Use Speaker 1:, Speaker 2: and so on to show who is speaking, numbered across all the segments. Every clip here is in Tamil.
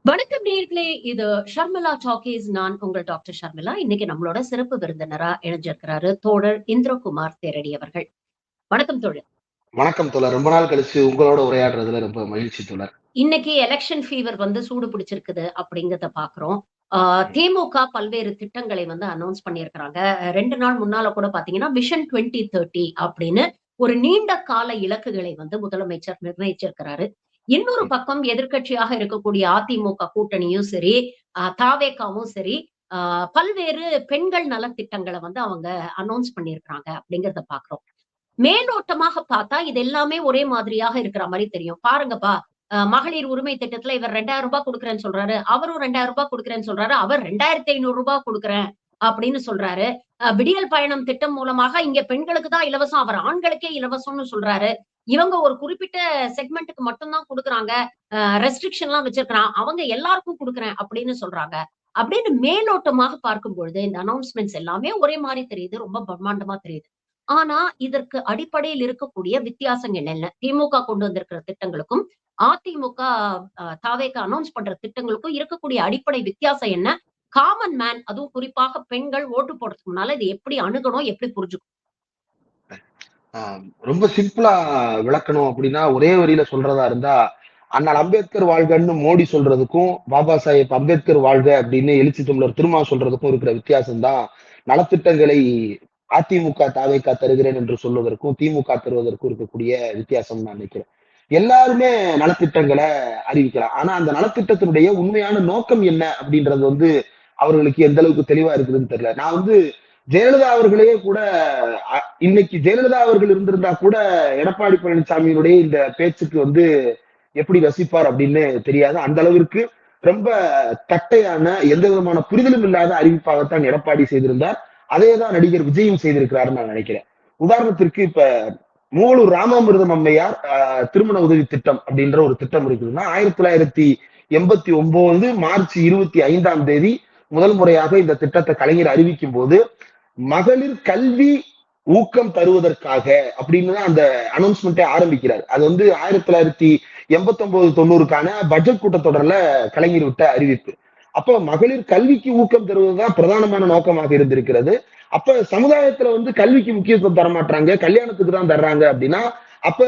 Speaker 1: வணக்கம் நேயர்களே. இது ஷர்மிளா டாக்கீஸ். நான் உங்கள் டாக்டர் ஷர்மிளா. இன்னைக்கு நம்மளோட சிறப்பு விருந்தினரா இணைஞ்சிருக்கிறாரு தோழர் இந்திரகுமார் தேரடி அவர்கள். வணக்கம் தோழர்.
Speaker 2: வணக்கம் தோழர். ரொம்ப நாள் கழிச்சு உங்களோட உரையாடுறதுல ரொம்ப மகிழ்ச்சி தோழர்.
Speaker 1: இன்னைக்கு எலெக்ஷன் ஃபீவர் சூடு பிடிச்சிருக்குது அப்படிங்கறத பாக்குறோம். திமுக பல்வேறு திட்டங்களை அனௌன்ஸ் பண்ணியிருக்கிறாங்க. 2 நாள் முன்னால கூட பாத்தீங்கன்னா விஷன் 2030 அப்படின்னு ஒரு நீண்ட கால இலக்குகளை முதலமைச்சர் நிர்ணயிச்சிருக்கிறாரு. இன்னொரு பக்கம் எதிர்க்கட்சியாக இருக்கக்கூடிய அதிமுக கூட்டணியும் சரி, தாவேகாவும் சரி, பல்வேறு பெண்கள் நல திட்டங்களை அவங்க அனௌன்ஸ் பண்ணியிருக்கிறாங்க அப்படிங்கறத பாக்குறோம். மேலோட்டமாக பார்த்தா இது எல்லாமே ஒரே மாதிரியாக இருக்கிற மாதிரி தெரியும். பாருங்கப்பா, மகளிர் உரிமை திட்டத்துல இவர் 2000 ரூபாய் கொடுக்குறேன்னு சொல்றாரு. அவரும் 2000 ரூபாய் கொடுக்குறேன்னு சொல்றாரு. அவர் 2500 ரூபாய் கொடுக்குறேன் அப்படின்னு சொல்றாரு. விடியல் பயணம் திட்டம் மூலமாக இங்க பெண்களுக்கு தான் இலவசம், அவர் ஆண்களுக்கே இலவசம்னு சொல்றாரு. இவங்க ஒரு குறிப்பிட்ட செக்மெண்ட்டுக்கு மட்டும்தான் கொடுக்குறாங்க, ரெஸ்ட்ரிக்ஷன் எல்லாம் வச்சிருக்கிறான், அவங்க எல்லாருக்கும் கொடுக்குறேன் அப்படின்னு சொல்றாங்க. அப்படின்னு மேலோட்டமாக பார்க்கும் பொழுது இந்த அனௌன்ஸ்மெண்ட்ஸ் எல்லாமே ஒரே மாதிரி தெரியுது, ரொம்ப பிரம்மாண்டமா தெரியுது. ஆனா இதற்கு அடிப்படையில் இருக்கக்கூடிய வித்தியாசங்கள் என்ன? திமுக கொண்டு வந்திருக்கிற திட்டங்களுக்கும் அதிமுக தாவேக அனௌன்ஸ் பண்ற திட்டங்களுக்கும் இருக்கக்கூடிய அடிப்படை வித்தியாசம் என்ன? காமன் மேன், அதுவும் குறிப்பாக பெண்கள் ஓட்டு போடுறதுக்கு முன்னால இது எப்படி அணுகணும், எப்படி புரிஞ்சுக்கணும்?
Speaker 2: ரொம்ப சிம்பிளா விளக்கணும் அப்படின்னா, ஒரே வரியில சொல்றதா இருந்தா, அண்ணல் அம்பேத்கர் வாழ்கன்னு மோடி சொல்றதுக்கும், பாபா சாஹேப் அம்பேத்கர் வாழ்க அப்படின்னு எழுச்சி தமிழர் திருமா சொல்றதுக்கும் இருக்கிற வித்தியாசம் தான் நலத்திட்டங்களை அதிமுக தாவேகா தருகிறேன் என்று சொல்வதற்கும் திமுக தருவதற்கும் இருக்கக்கூடிய வித்தியாசம் நான் நினைக்கிறேன். எல்லாருமே நலத்திட்டங்களை அறிவிக்கலாம். ஆனா அந்த நலத்திட்டத்தினுடைய உண்மையான நோக்கம் என்ன அப்படின்றது அவர்களுக்கு எந்த அளவுக்கு தெளிவா இருக்குதுன்னு தெரியல. நான் ஜெயலலிதா அவர்களே கூட இன்னைக்கு ஜெயலலிதா அவர்கள் இருந்திருந்தா கூட எடப்பாடி பழனிசாமியினுடைய இந்த பேச்சுக்கு எப்படி ரசிப்பார் அப்படின்னு தெரியாது. அந்த அளவிற்கு ரொம்ப தட்டையான, எந்த விதமான புரிதலும் இல்லாத அறிவிப்பாகத்தான் எடப்பாடி செய்திருந்தார். அதேதான் நடிகர் விஜயும் செய்திருக்கிறாருன்னு நான் நினைக்கிறேன். உதாரணத்திற்கு இப்ப மூவலூர் ராமாமிர்தம் அம்மையார் திருமண உதவி திட்டம் அப்படின்ற ஒரு திட்டம் இருக்குதுன்னா, 1989 மார்ச் 25 முதல் முறையாக இந்த திட்டத்தை கலைஞர் அறிவிக்கும் போது, மகளிர் கல்வி ஊக்கம் தருவதற்காக அப்படின்னு தான் அந்த அனௌன்ஸ்மெண்ட்டை ஆரம்பிக்கிறார். அது 1989-90க்கான பட்ஜெட் கூட்டத்தொடர்ல கலைஞர் விட்ட அறிவிப்பு. அப்ப மகளிர் கல்விக்கு ஊக்கம் தருவதுதான் பிரதானமான நோக்கமாக இருந்திருக்கிறது. அப்ப சமுதாயத்துல கல்விக்கு முக்கியத்துவம் தர மாட்டாங்க, கல்யாணத்துக்கு தான் தர்றாங்க அப்படின்னா, அப்ப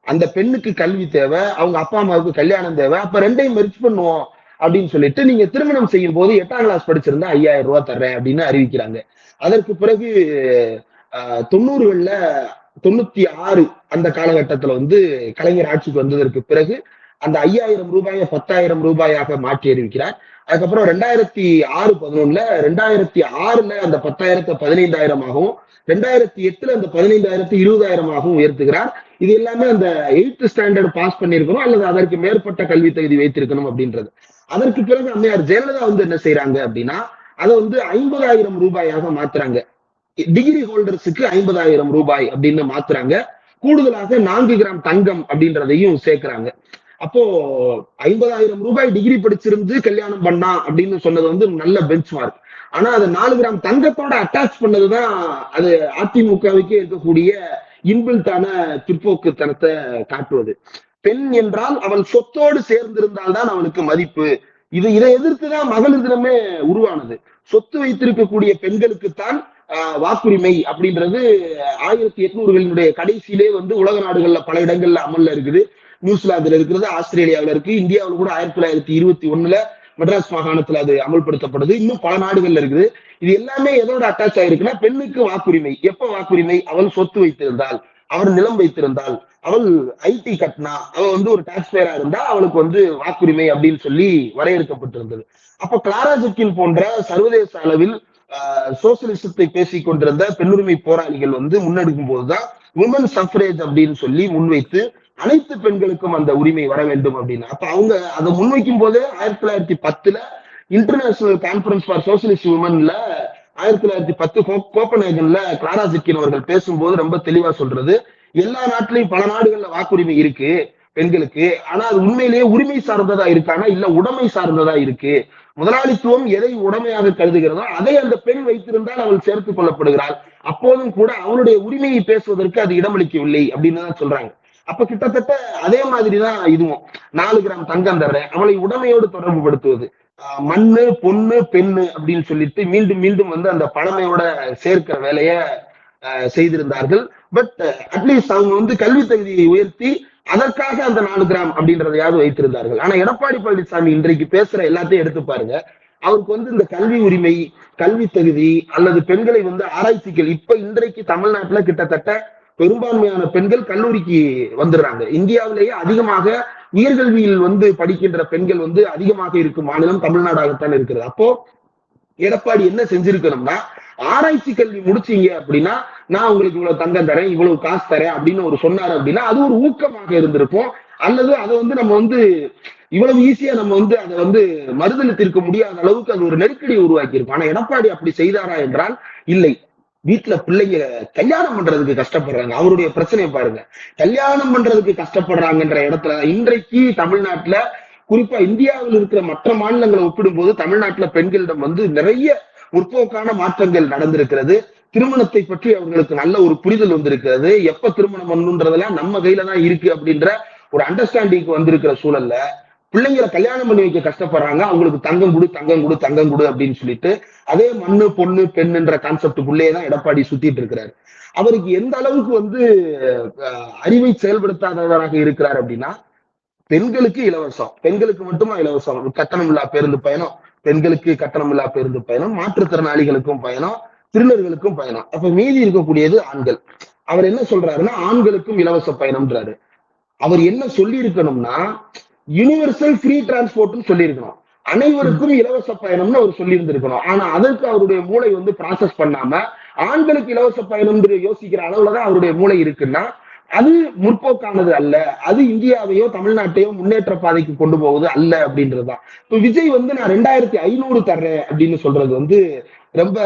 Speaker 2: அந்த பெண்ணுக்கு கல்வி தேவை, அவங்க அப்பா அம்மாவுக்கு கல்யாணம் தேவை, அப்ப ரெண்டையும் மெர்ஜ் பண்ணுவோம் அப்படின்னு சொல்லிட்டு, நீங்க திருமணம் செய்யும் போது 8ஆம் கிளாஸ் படிச்சிருந்தா 5000 ரூபாய் தர்றேன் அப்படின்னு அறிவிக்கிறாங்க. அதற்கு பிறகு 90களில் 96 அந்த காலகட்டத்துல கலைஞர் ஆட்சிக்கு வந்ததற்கு பிறகு அந்த 5000 ரூபாயை 10,000 ரூபாயாக மாற்றி அறிவிக்கிறார். அதுக்கப்புறம் 2006-11 2006 அந்த 10,000 15,000ஆகவும், 2008 அந்த 15,000 20,000ஆகவும் உயர்த்துகிறார். இது எல்லாமே அந்த 8th ஸ்டாண்டர்ட் பாஸ் பண்ணிருக்கணும் அல்லது அதற்கு மேற்பட்ட கல்வி தகுதி வைத்திருக்கணும் அப்படின்றது. அதற்கு பிறகு அம்மையார் ஜெயலலிதா என்ன செய்யறாங்க அப்படின்னா, அதை 50,000 ரூபாயாக மாத்துறாங்க. டிகிரி ஹோல்டர்ஸுக்கு 50,000 ரூபாய் அப்படின்னு மாத்துறாங்க. கூடுதலாக 4 கிராம் தங்கம் அப்படின்றதையும் சேர்க்கிறாங்க. அப்போ 50,000 ரூபாய் டிகிரி படிச்சிருந்து கல்யாணம் பண்ணா அப்படின்னு சொன்னது நல்ல பெஞ்ச் மார்க். ஆனா அது 4 கிராம் தங்கத்தோட அட்டாச் பண்ணதுதான் அது அதிமுகவுக்கே இருக்கக்கூடிய இன்பில்ட்டான பிற்போக்குத்தனத்தை காட்டுவது. பெண் என்றால் அவள் சொத்தோடு சேர்ந்திருந்தால்தான் அவனுக்கு மதிப்பு. இதை எதிர்த்துதான் மகளிர் தினமே உருவானது. சொத்து வைத்திருக்கக்கூடிய பெண்களுக்குத்தான் வாக்குரிமை அப்படின்றது 1800களினுடைய கடைசியிலே உலக நாடுகள்ல பல இடங்கள்ல அமல்ல இருக்குது. நியூசிலாந்துல இருக்கிறது, ஆஸ்திரேலியாவில இருக்கு, இந்தியாவில் கூட 1921 மெட்ராஸ் மாகாணத்துல அது அமல்படுத்தப்படுது. இன்னும் பல நாடுகள்ல இருக்குது. இது எல்லாமே எதோட அட்டாச் ஆயிருக்குன்னா, பெண்ணுக்கு வாக்குரிமை. எப்ப வாக்குரிமை? அவள் சொத்து வைத்திருந்தால், அவர் நிலம் வைத்திருந்தால், அவள் ஐடி கட்டினா, அவள் ஒரு டாக்ஸ் பேரா இருந்தா அவளுக்கு வாக்குரிமை அப்படின்னு சொல்லி வரையறுக்கப்பட்டிருந்தது. அப்ப கிளாரா ஜெட்கின் போன்ற சர்வதேச அளவில் சோசியலிசத்தை பேசிக் கொண்டிருந்த பெண்ணுரிமை போராளிகள் முன்னெடுக்கும் போதுதான் விமன் சஃப்ரேஜ் அப்படின்னு சொல்லி முன்வைத்து அனைத்து பெண்களுக்கும் அந்த உரிமை வர வேண்டும் அப்படின்னு. அப்ப அவங்க அதை முன்வைக்கும் போதே 1910 இன்டர்நேஷனல் கான்பரன்ஸ் ஃபார் சோசியலிஸ்ட் விமன்ல 1910 கோப்பன்ஹேகன்ல கிளாரா ஜெட்கின் அவர்கள் பேசும்போது ரொம்ப தெளிவா சொல்றது, எல்லா நாட்டிலையும் பல நாடுகள்ல வாக்குரிமை இருக்கு பெண்களுக்கு, ஆனா அது உண்மையிலேயே உரிமை சார்ந்ததா இருக்கானா இல்ல உடைமை சார்ந்ததா இருக்கு. முதலாளித்துவம் எதை உடைமையாக கருதுகிறதோ அதை அந்த பெண் வைத்திருந்தால் அவள் சேர்த்துக் கொள்ளப்படுகிறாள். அப்போதும் கூட அவளுடைய உரிமையை பேசுவதற்கு அது இடமளிக்கவில்லை அப்படின்னு தான் சொல்றாங்க. அப்ப கிட்டத்தட்ட அதே மாதிரிதான் இதுவும். 4 கிராம் தங்கம் தர்றேன், அவளை உடமையோடு தொடர்பு படுத்துவது, மண்ணு பொண்ணு பெண்ணு அப்படின்னு சொல்லிட்டு மீண்டும் மீண்டும் வந்து அந்த பழமையோட சேர்க்கிற வேலைய செய்திருந்தார்கள். பட் அட்லீஸ்ட் அவங்க வந்து கல்வி தகுதியை உயர்த்தி அதற்காக அந்த 4 கிராம் அப்படின்றதையாவது வைத்திருந்தார்கள். ஆனா எடப்பாடி பழனிசாமி இன்றைக்கு பேசுற எல்லாத்தையும் எடுத்து பாருங்க, அவருக்கு வந்து இந்த கல்வி உரிமை, கல்வி தகுதி அல்லது பெண்களை வந்து ஆராய்ச்சிகள், இப்ப இன்றைக்கு தமிழ்நாட்டுல கிட்டத்தட்ட பெரும்பான்மையான பெண்கள் கல்லூரிக்கு வந்துடுறாங்க. இந்தியாவிலேயே அதிகமாக உயர்கல்வியில் வந்து படிக்கின்ற பெண்கள் வந்து அதிகமாக இருக்கும் மாநிலம் தமிழ்நாடாகத்தான் இருக்கிறது. அப்போ எடப்பாடி என்ன செஞ்சிருக்கணும்னா, ஆராய்ச்சி கல்வி முடிச்சீங்க அப்படின்னா நான் உங்களுக்கு இவ்வளவு தங்கம் தரேன், இவ்வளவு காசு தரேன் அப்படின்னு ஒரு சொன்னாரு அப்படின்னா அது ஒரு ஊக்கமாக இருந்திருக்கும். அல்லது அதை வந்து நம்ம வந்து இவ்வளவு ஈஸியா நம்ம வந்து அதை வந்து மறுதளித்திருக்க முடியாத அளவுக்கு அது ஒரு நெருக்கடியை உருவாக்கி இருக்கும். ஆனா எடப்பாடி அப்படி செய்தாரா என்றால் இல்லை. வீட்டுல பிள்ளைங்க கல்யாணம் பண்றதுக்கு கஷ்டப்படுறாங்க, அவருடைய பிரச்சனையை பாருங்க. கல்யாணம் பண்றதுக்கு கஷ்டப்படுறாங்கன்ற இடத்துல இன்றைக்கு தமிழ்நாட்டுல, குறிப்பா இந்தியாவில் இருக்கிற மற்ற மாநிலங்களை ஒப்பிடும்போது தமிழ்நாட்டுல பெண்களிடம் வந்து நிறைய முற்போக்கான மாற்றங்கள் நடந்திருக்கிறது. திருமணத்தை பற்றி அவர்களுக்கு நல்ல ஒரு புரிதல் வந்திருக்கிறது. எப்ப திருமணம் பண்ணணுன்றதெல்லாம் நம்ம கையில தான் இருக்கு அப்படின்ற ஒரு அண்டர்ஸ்டாண்டிங் வந்திருக்கிற சூழல்ல பிள்ளைங்களை கல்யாணம் பண்ணி வைக்க கஷ்டப்படுறாங்க. அவங்களுக்கு தங்கம் கொடு தங்கம் கொடு தங்கம் கொடு அப்படின்னு சொல்லிட்டு அதே மண்ணு பொண்ணு பெண்ணுன்ற கான்செப்டுக்குள்ளேயே தான் எடப்பாடி சுத்திட்டு இருக்கிறாரு. அவருக்கு எந்த அளவுக்கு வந்து அறிவை செயல்படுத்தாதவராக இருக்கிறார் அப்படின்னா, பெண்களுக்கு இலவசம், பெண்களுக்கு மட்டுமா இலவசம், கட்டணம் இல்லா பேருந்து பயணம், பெண்களுக்கு கட்டணம் இல்லா பேருந்து பயணம், மாற்றுத்திறனாளிகளுக்கும் பயணம், திருநர்களுக்கும் பயணம். அப்ப மீதி இருக்கக்கூடியது ஆண்கள். அவர் என்ன சொல்றாருன்னா ஆண்களுக்கும் இலவச பயணம்ன்றாரு. அவர் என்ன சொல்லி இருக்கணும்னா யூனிவர்சல் ஃப்ரீ டிரான்ஸ்போர்ட்னு சொல்லியிருக்கணும், அனைவருக்கும் இலவச பயணம்னு அவர் சொல்லி இருந்திருக்கணும். ஆனா அதற்கு அவருடைய மூளை வந்து ப்ராசஸ் பண்ணாம ஆண்களுக்கு இலவச பயணம் யோசிக்கிற அளவுலதான் அவருடைய மூளை இருக்குன்னா அது முற்போக்கானது அல்ல, அது இந்தியாவையோ தமிழ்நாட்டையோ முன்னேற்ற பாதைக்கு கொண்டு போவது அல்ல அப்படின்றதுதான். இப்ப விஜய் வந்து நான் 2500 தர்றேன் அப்படின்னு சொல்றது வந்து ரொம்ப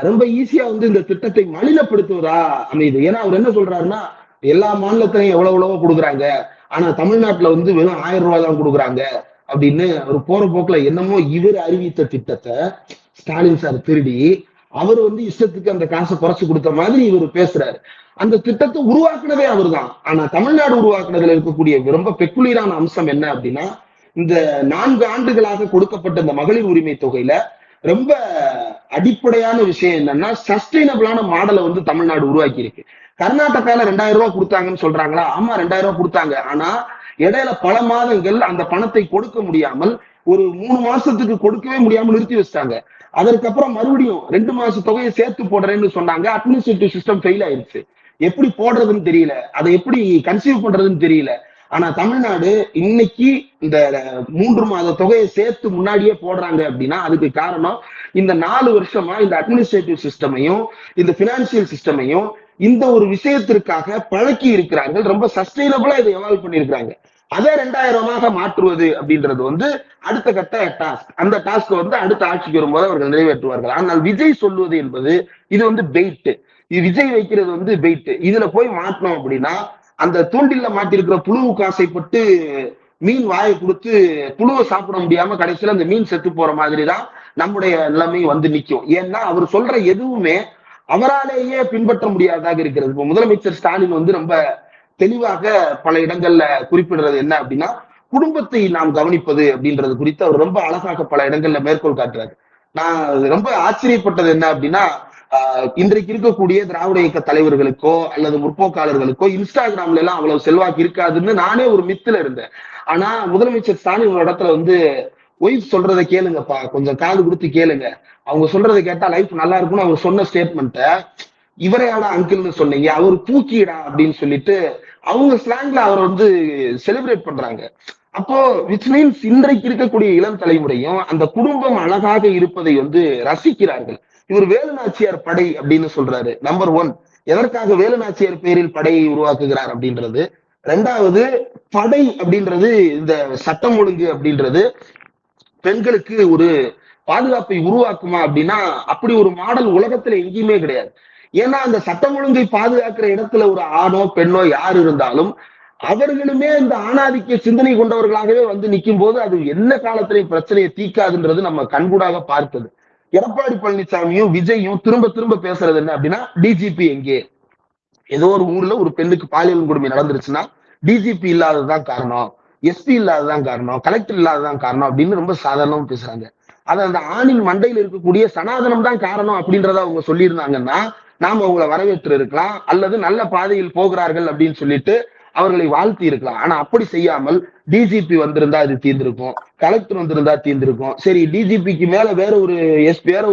Speaker 2: ரொம்ப ஈஸியா வந்து இந்த திட்டத்தை மலினப்படுத்துவதா அமையுது. ஏன்னா அவர் என்ன சொல்றாருன்னா எல்லா மாநிலத்திலையும் எவ்வளவு கொடுக்குறாங்க, ஆனா தமிழ்நாட்டுல வந்து வெறும் 1000 ரூபாய் தான் கொடுக்குறாங்க அப்படின்னு ஒரு போற போக்குல என்னமோ இவர் அறிவித்த திட்டத்தை ஸ்டாலின் சார் திருடி அவர் வந்து இஷ்டத்துக்கு அந்த காசை குறைச்சு கொடுத்த மாதிரி இவர் பேசுறாரு. அந்த திட்டத்தை உருவாக்குனதே அவர் தான். ஆனா தமிழ்நாடு உருவாக்குனதுல இருக்கக்கூடிய ரொம்ப பெக்குலியரான அம்சம் என்ன அப்படின்னா, இந்த 4 ஆண்டுகளாக கொடுக்கப்பட்ட இந்த மகளிர் உரிமை தொகையில ரொம்ப அடிப்படையான விஷயம் என்னன்னா சஸ்டைனபிளான மாடலை வந்து தமிழ்நாடு உருவாக்கி இருக்கு. கர்நாடகால 2000 ரூபாய் கொடுத்தாங்கன்னு சொல்றாங்களா? ஆமா 2000 ரூபாய் கொடுத்தாங்க. ஆனா இடையில பல மாதங்கள் அந்த பணத்தை கொடுக்க முடியாமல், ஒரு 3 மாசத்துக்கு கொடுக்கவே முடியாமல் நிறுத்தி வச்சிட்டாங்க. அதற்கப்புறம் மறுபடியும் 2 மாச தொகையை சேர்த்து போடுறேன்னு சொன்னாங்க. அட்மினிஸ்ட்ரேட்டிவ் சிஸ்டம் ஃபெயில் ஆயிடுச்சு. எப்படி போடுறதுன்னு தெரியல, அதை எப்படி கன்சீவ் பண்றதுன்னு தெரியல. ஆனா தமிழ்நாடு இன்னைக்கு இந்த 3 மாத தொகையை சேர்த்து முன்னாடியே போடுறாங்க அப்படின்னா அதுக்கு காரணம் இந்த 4 வருஷமா இந்த அட்மினிஸ்ட்ரேட்டிவ் சிஸ்டமையும் இந்த பினான்சியல் சிஸ்டமையும் இந்த ஒரு விஷயத்திற்காக பழக்கி இருக்கிறார்கள். ரொம்ப சஸ்டைனபிளா இதை எவால்வ் பண்ணியிருக்கிறாங்க. அதை 2000 மாற்றுவது அப்படின்றது வந்து அடுத்த கட்ட டாஸ்க். அந்த டாஸ்க் வந்து அடுத்த ஆட்சிக்கு வரும்போது அவர்கள் நிறைவேற்றுவார்கள். ஆனால் விஜய் சொல்வது என்பது இது வந்து பெயிட். இது விஜய் வைக்கிறது வந்து பெயிட். இதுல போய் மாட்டணும் அப்படின்னா அந்த தூண்டில்ல மாட்டிருக்கிற புழுவுக்கு ஆசைப்பட்டு மீன் வாயை கொடுத்து புழுவை சாப்பிட முடியாம கடைசியில அந்த மீன் செத்து போற மாதிரிதான் நம்முடைய நிலைமை வந்து நிற்கும். ஏன்னா அவர் சொல்ற எதுவுமே அவராலேயே பின்பற்ற முடியாததாக இருக்கிறது. இப்போ முதலமைச்சர் ஸ்டாலின் வந்து ரொம்ப தெளிவாக பல இடங்கள்ல குறிப்பிடுறது என்ன அப்படின்னா குடும்பத்தை நாம் கவனிப்பது அப்படின்றது குறித்து அவர் ரொம்ப அழகாக பல இடங்கள்ல மேற்கோள் காட்டுறாரு. நான் ரொம்ப ஆச்சரியப்பட்டது என்ன அப்படின்னா இன்றைக்கு இருக்கக்கூடிய திராவிட இயக்க தலைவர்களுக்கோ அல்லது முற்போக்காளர்களுக்கோ இன்ஸ்டாகிராம்ல எல்லாம் அவ்வளவு செல்வாக்கு இருக்காதுன்னு நானே ஒரு மித்துல இருந்தேன். ஆனா முதலமைச்சர் ஸ்டாலின் ஒரு இடத்துல வந்து ஒய்ஃப் சொல்றதை கேளுங்கப்பா, கொஞ்சம் காது கொடுத்து கேளுங்க, அவங்க சொல்றதை கேட்டா லைஃப் நல்லா இருக்கும்னு அவர் சொன்ன ஸ்டேட்மெண்ட்டை இவரையாடா அங்கிள்னு சொன்னீங்க, அவர் தூக்கிடா அப்படின்னு சொல்லிட்டு அவங்க ஸ்லாங்ல அவர் வந்து செலிப்ரேட் பண்றாங்க. அப்போ விச் மீன்ஸ் இன்றைக்கு இருக்கக்கூடிய இளம் தலைமுறையும் அந்த குடும்பம் அழகாக இருப்பதை வந்து ரசிக்கிறார்கள். இவர் வேலுநாச்சியார் படை அப்படின்னு சொல்றாரு. நம்பர் 1, எதற்காக வேலுநாச்சியார் பேரில் படையை உருவாக்குகிறார் அப்படின்றது. 2வது, படை அப்படின்றது இந்த சட்டம் ஒழுங்கு அப்படின்றது பெண்களுக்கு ஒரு பாதுகாப்பை உருவாக்குமா அப்படின்னா அப்படி ஒரு மாடல் உலகத்துல எங்கேயுமே கிடையாது. ஏன்னா அந்த சட்டம் ஒழுங்கை பாதுகாக்கிற இடத்துல ஒரு ஆணோ பெண்ணோ யார் இருந்தாலும் அவர்களுமே இந்த ஆணாதிக்க சிந்தனை கொண்டவர்களாகவே வந்து நிற்கும் போது அது என்ன காலத்திலையும் பிரச்சனையை தீக்காதுன்றது நம்ம கண்கூடாக பார்த்தது. எடப்பாடி பழனிசாமியும் விஜயும் திரும்ப திரும்ப பேசுறது என்ன அப்படின்னா டிஜிபி எங்கே, ஏதோ ஒரு ஊர்ல ஒரு பெண்ணுக்கு பாலியல் கொடுமை நடந்துருச்சுன்னா டிஜிபி இல்லாததுதான் காரணம், எஸ்பி இல்லாததான் காரணம், கலெக்டர் இல்லாததான் காரணம் அப்படின்னு ரொம்ப சாதாரணமா பேசுறாங்க. அது அந்த ஆணின் மண்டையில் இருக்கக்கூடிய சனாதனம் தான் காரணம் அப்படின்றத அவங்க சொல்லியிருந்தாங்கன்னா நாம அவங்களை வரவேற்று இருக்கலாம், அல்லது நல்ல பாதையில் போகிறார்கள் அப்படின்னு சொல்லிட்டு அவர்களை வாழ்த்தி இருக்கலாம். ஆனா அப்படி செய்யாமல் டிஜிபி வந்திருந்தா அது தீர்ந்திருக்கும், கலெக்டர் வந்திருந்தா தீர்ந்திருக்கும், சரி டிஜிபிக்கு மேல வேற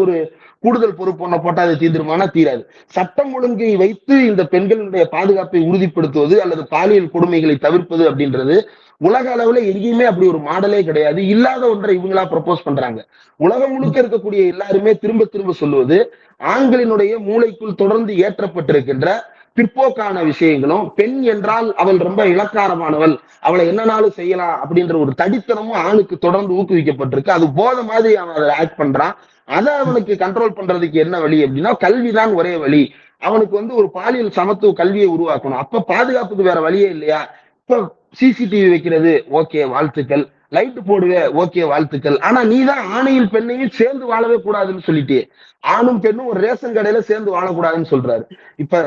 Speaker 2: ஒரு கூடுதல் பொறுப்பு ஒண்ண போட்டா அது தீர்ந்துருமானா தீராது. சட்டம் ஒழுங்கை வைத்து இந்த பெண்களுடைய பாதுகாப்பை உறுதிப்படுத்துவது அல்லது பாலியல் கொடுமைகளை தவிர்ப்பது அப்படின்றது உலக அளவுல எங்கேயுமே அப்படி ஒரு மாடலே கிடையாது. இல்லாத ஒன்றை இவங்களா ப்ரப்போஸ் பண்றாங்க. உலகம் முழுக்க இருக்கக்கூடிய எல்லாருமே திரும்ப திரும்ப சொல்லுவது ஆண்களினுடைய மூளைக்குள் தொடர்ந்து ஏற்றப்பட்டிருக்கின்ற பிற்போக்கான விஷயங்களும், பெண் என்றால் அவள் ரொம்ப இலக்காரமானவள், அவளை என்னனாலும் செய்யலாம் அப்படின்ற ஒரு தடித்தனமும் ஆணுக்கு தொடர்ந்து ஊக்குவிக்கப்பட்டிருக்கு. அது போத மாதிரி அவன் அதை ஆக்ட் பண்றான். அதை அவனுக்கு கண்ட்ரோல் பண்றதுக்கு என்ன வழி அப்படின்னா கல்விதான் ஒரே வழி. அவனுக்கு ஒரு பாலியல் சமத்துவ கல்வியை உருவாக்கணும். அப்ப பாதுகாப்புக்கு வேற வழியே இல்லையா? இப்ப சிசிடிவி வைக்கிறது ஓகே வாழ்த்துக்கள், லைட் போடுவே ஓகே வாழ்த்துக்கள், ஆனா நீதான் ஆணையும் பெண்ணையும் சேர்ந்து வாழவே கூடாதுன்னு சொல்லிட்டு ஆணும் பெண்ணும் ஒரு ரேஷன் கடையில சேர்ந்து வாழக்கூடாதுன்னு சொல்றாரு. இப்ப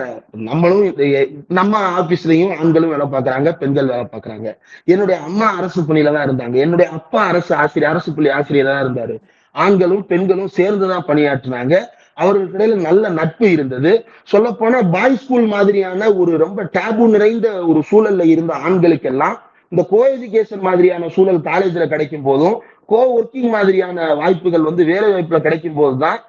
Speaker 2: நம்மளும் நம்ம ஆபீஸ்லயும் ஆண்களும் வேலை பார்க்கறாங்க, பெண்கள் வேலை பார்க்கறாங்க. என்னுடைய அம்மா அரசு பணியில தான் இருந்தாங்க, என்னுடைய அப்பா அரசு பள்ளி ஆசிரியரா தான் இருந்தாரு. ஆண்களும் பெண்களும் சேர்ந்துதான் பணியாற்றினாங்க. அவர்களுக்கு இடையில நல்ல நட்பு இருந்தது. சொல்ல போனா பாய் ஸ்கூல் மாதிரியான ஒரு ரொம்ப டேபு நிறைந்த ஒரு சூழல்ல இருந்த ஆண்களுக்கெல்லாம் இந்த கோ எஜுகேஷன் மாதிரியான சூழல் காலேஜ்ல கிடைக்கும் போதும், கோ ஒர்க்கிங் மாதிரியான வாய்ப்புகள் வேலை வாய்ப்புல கிடைக்கும் போதுதான்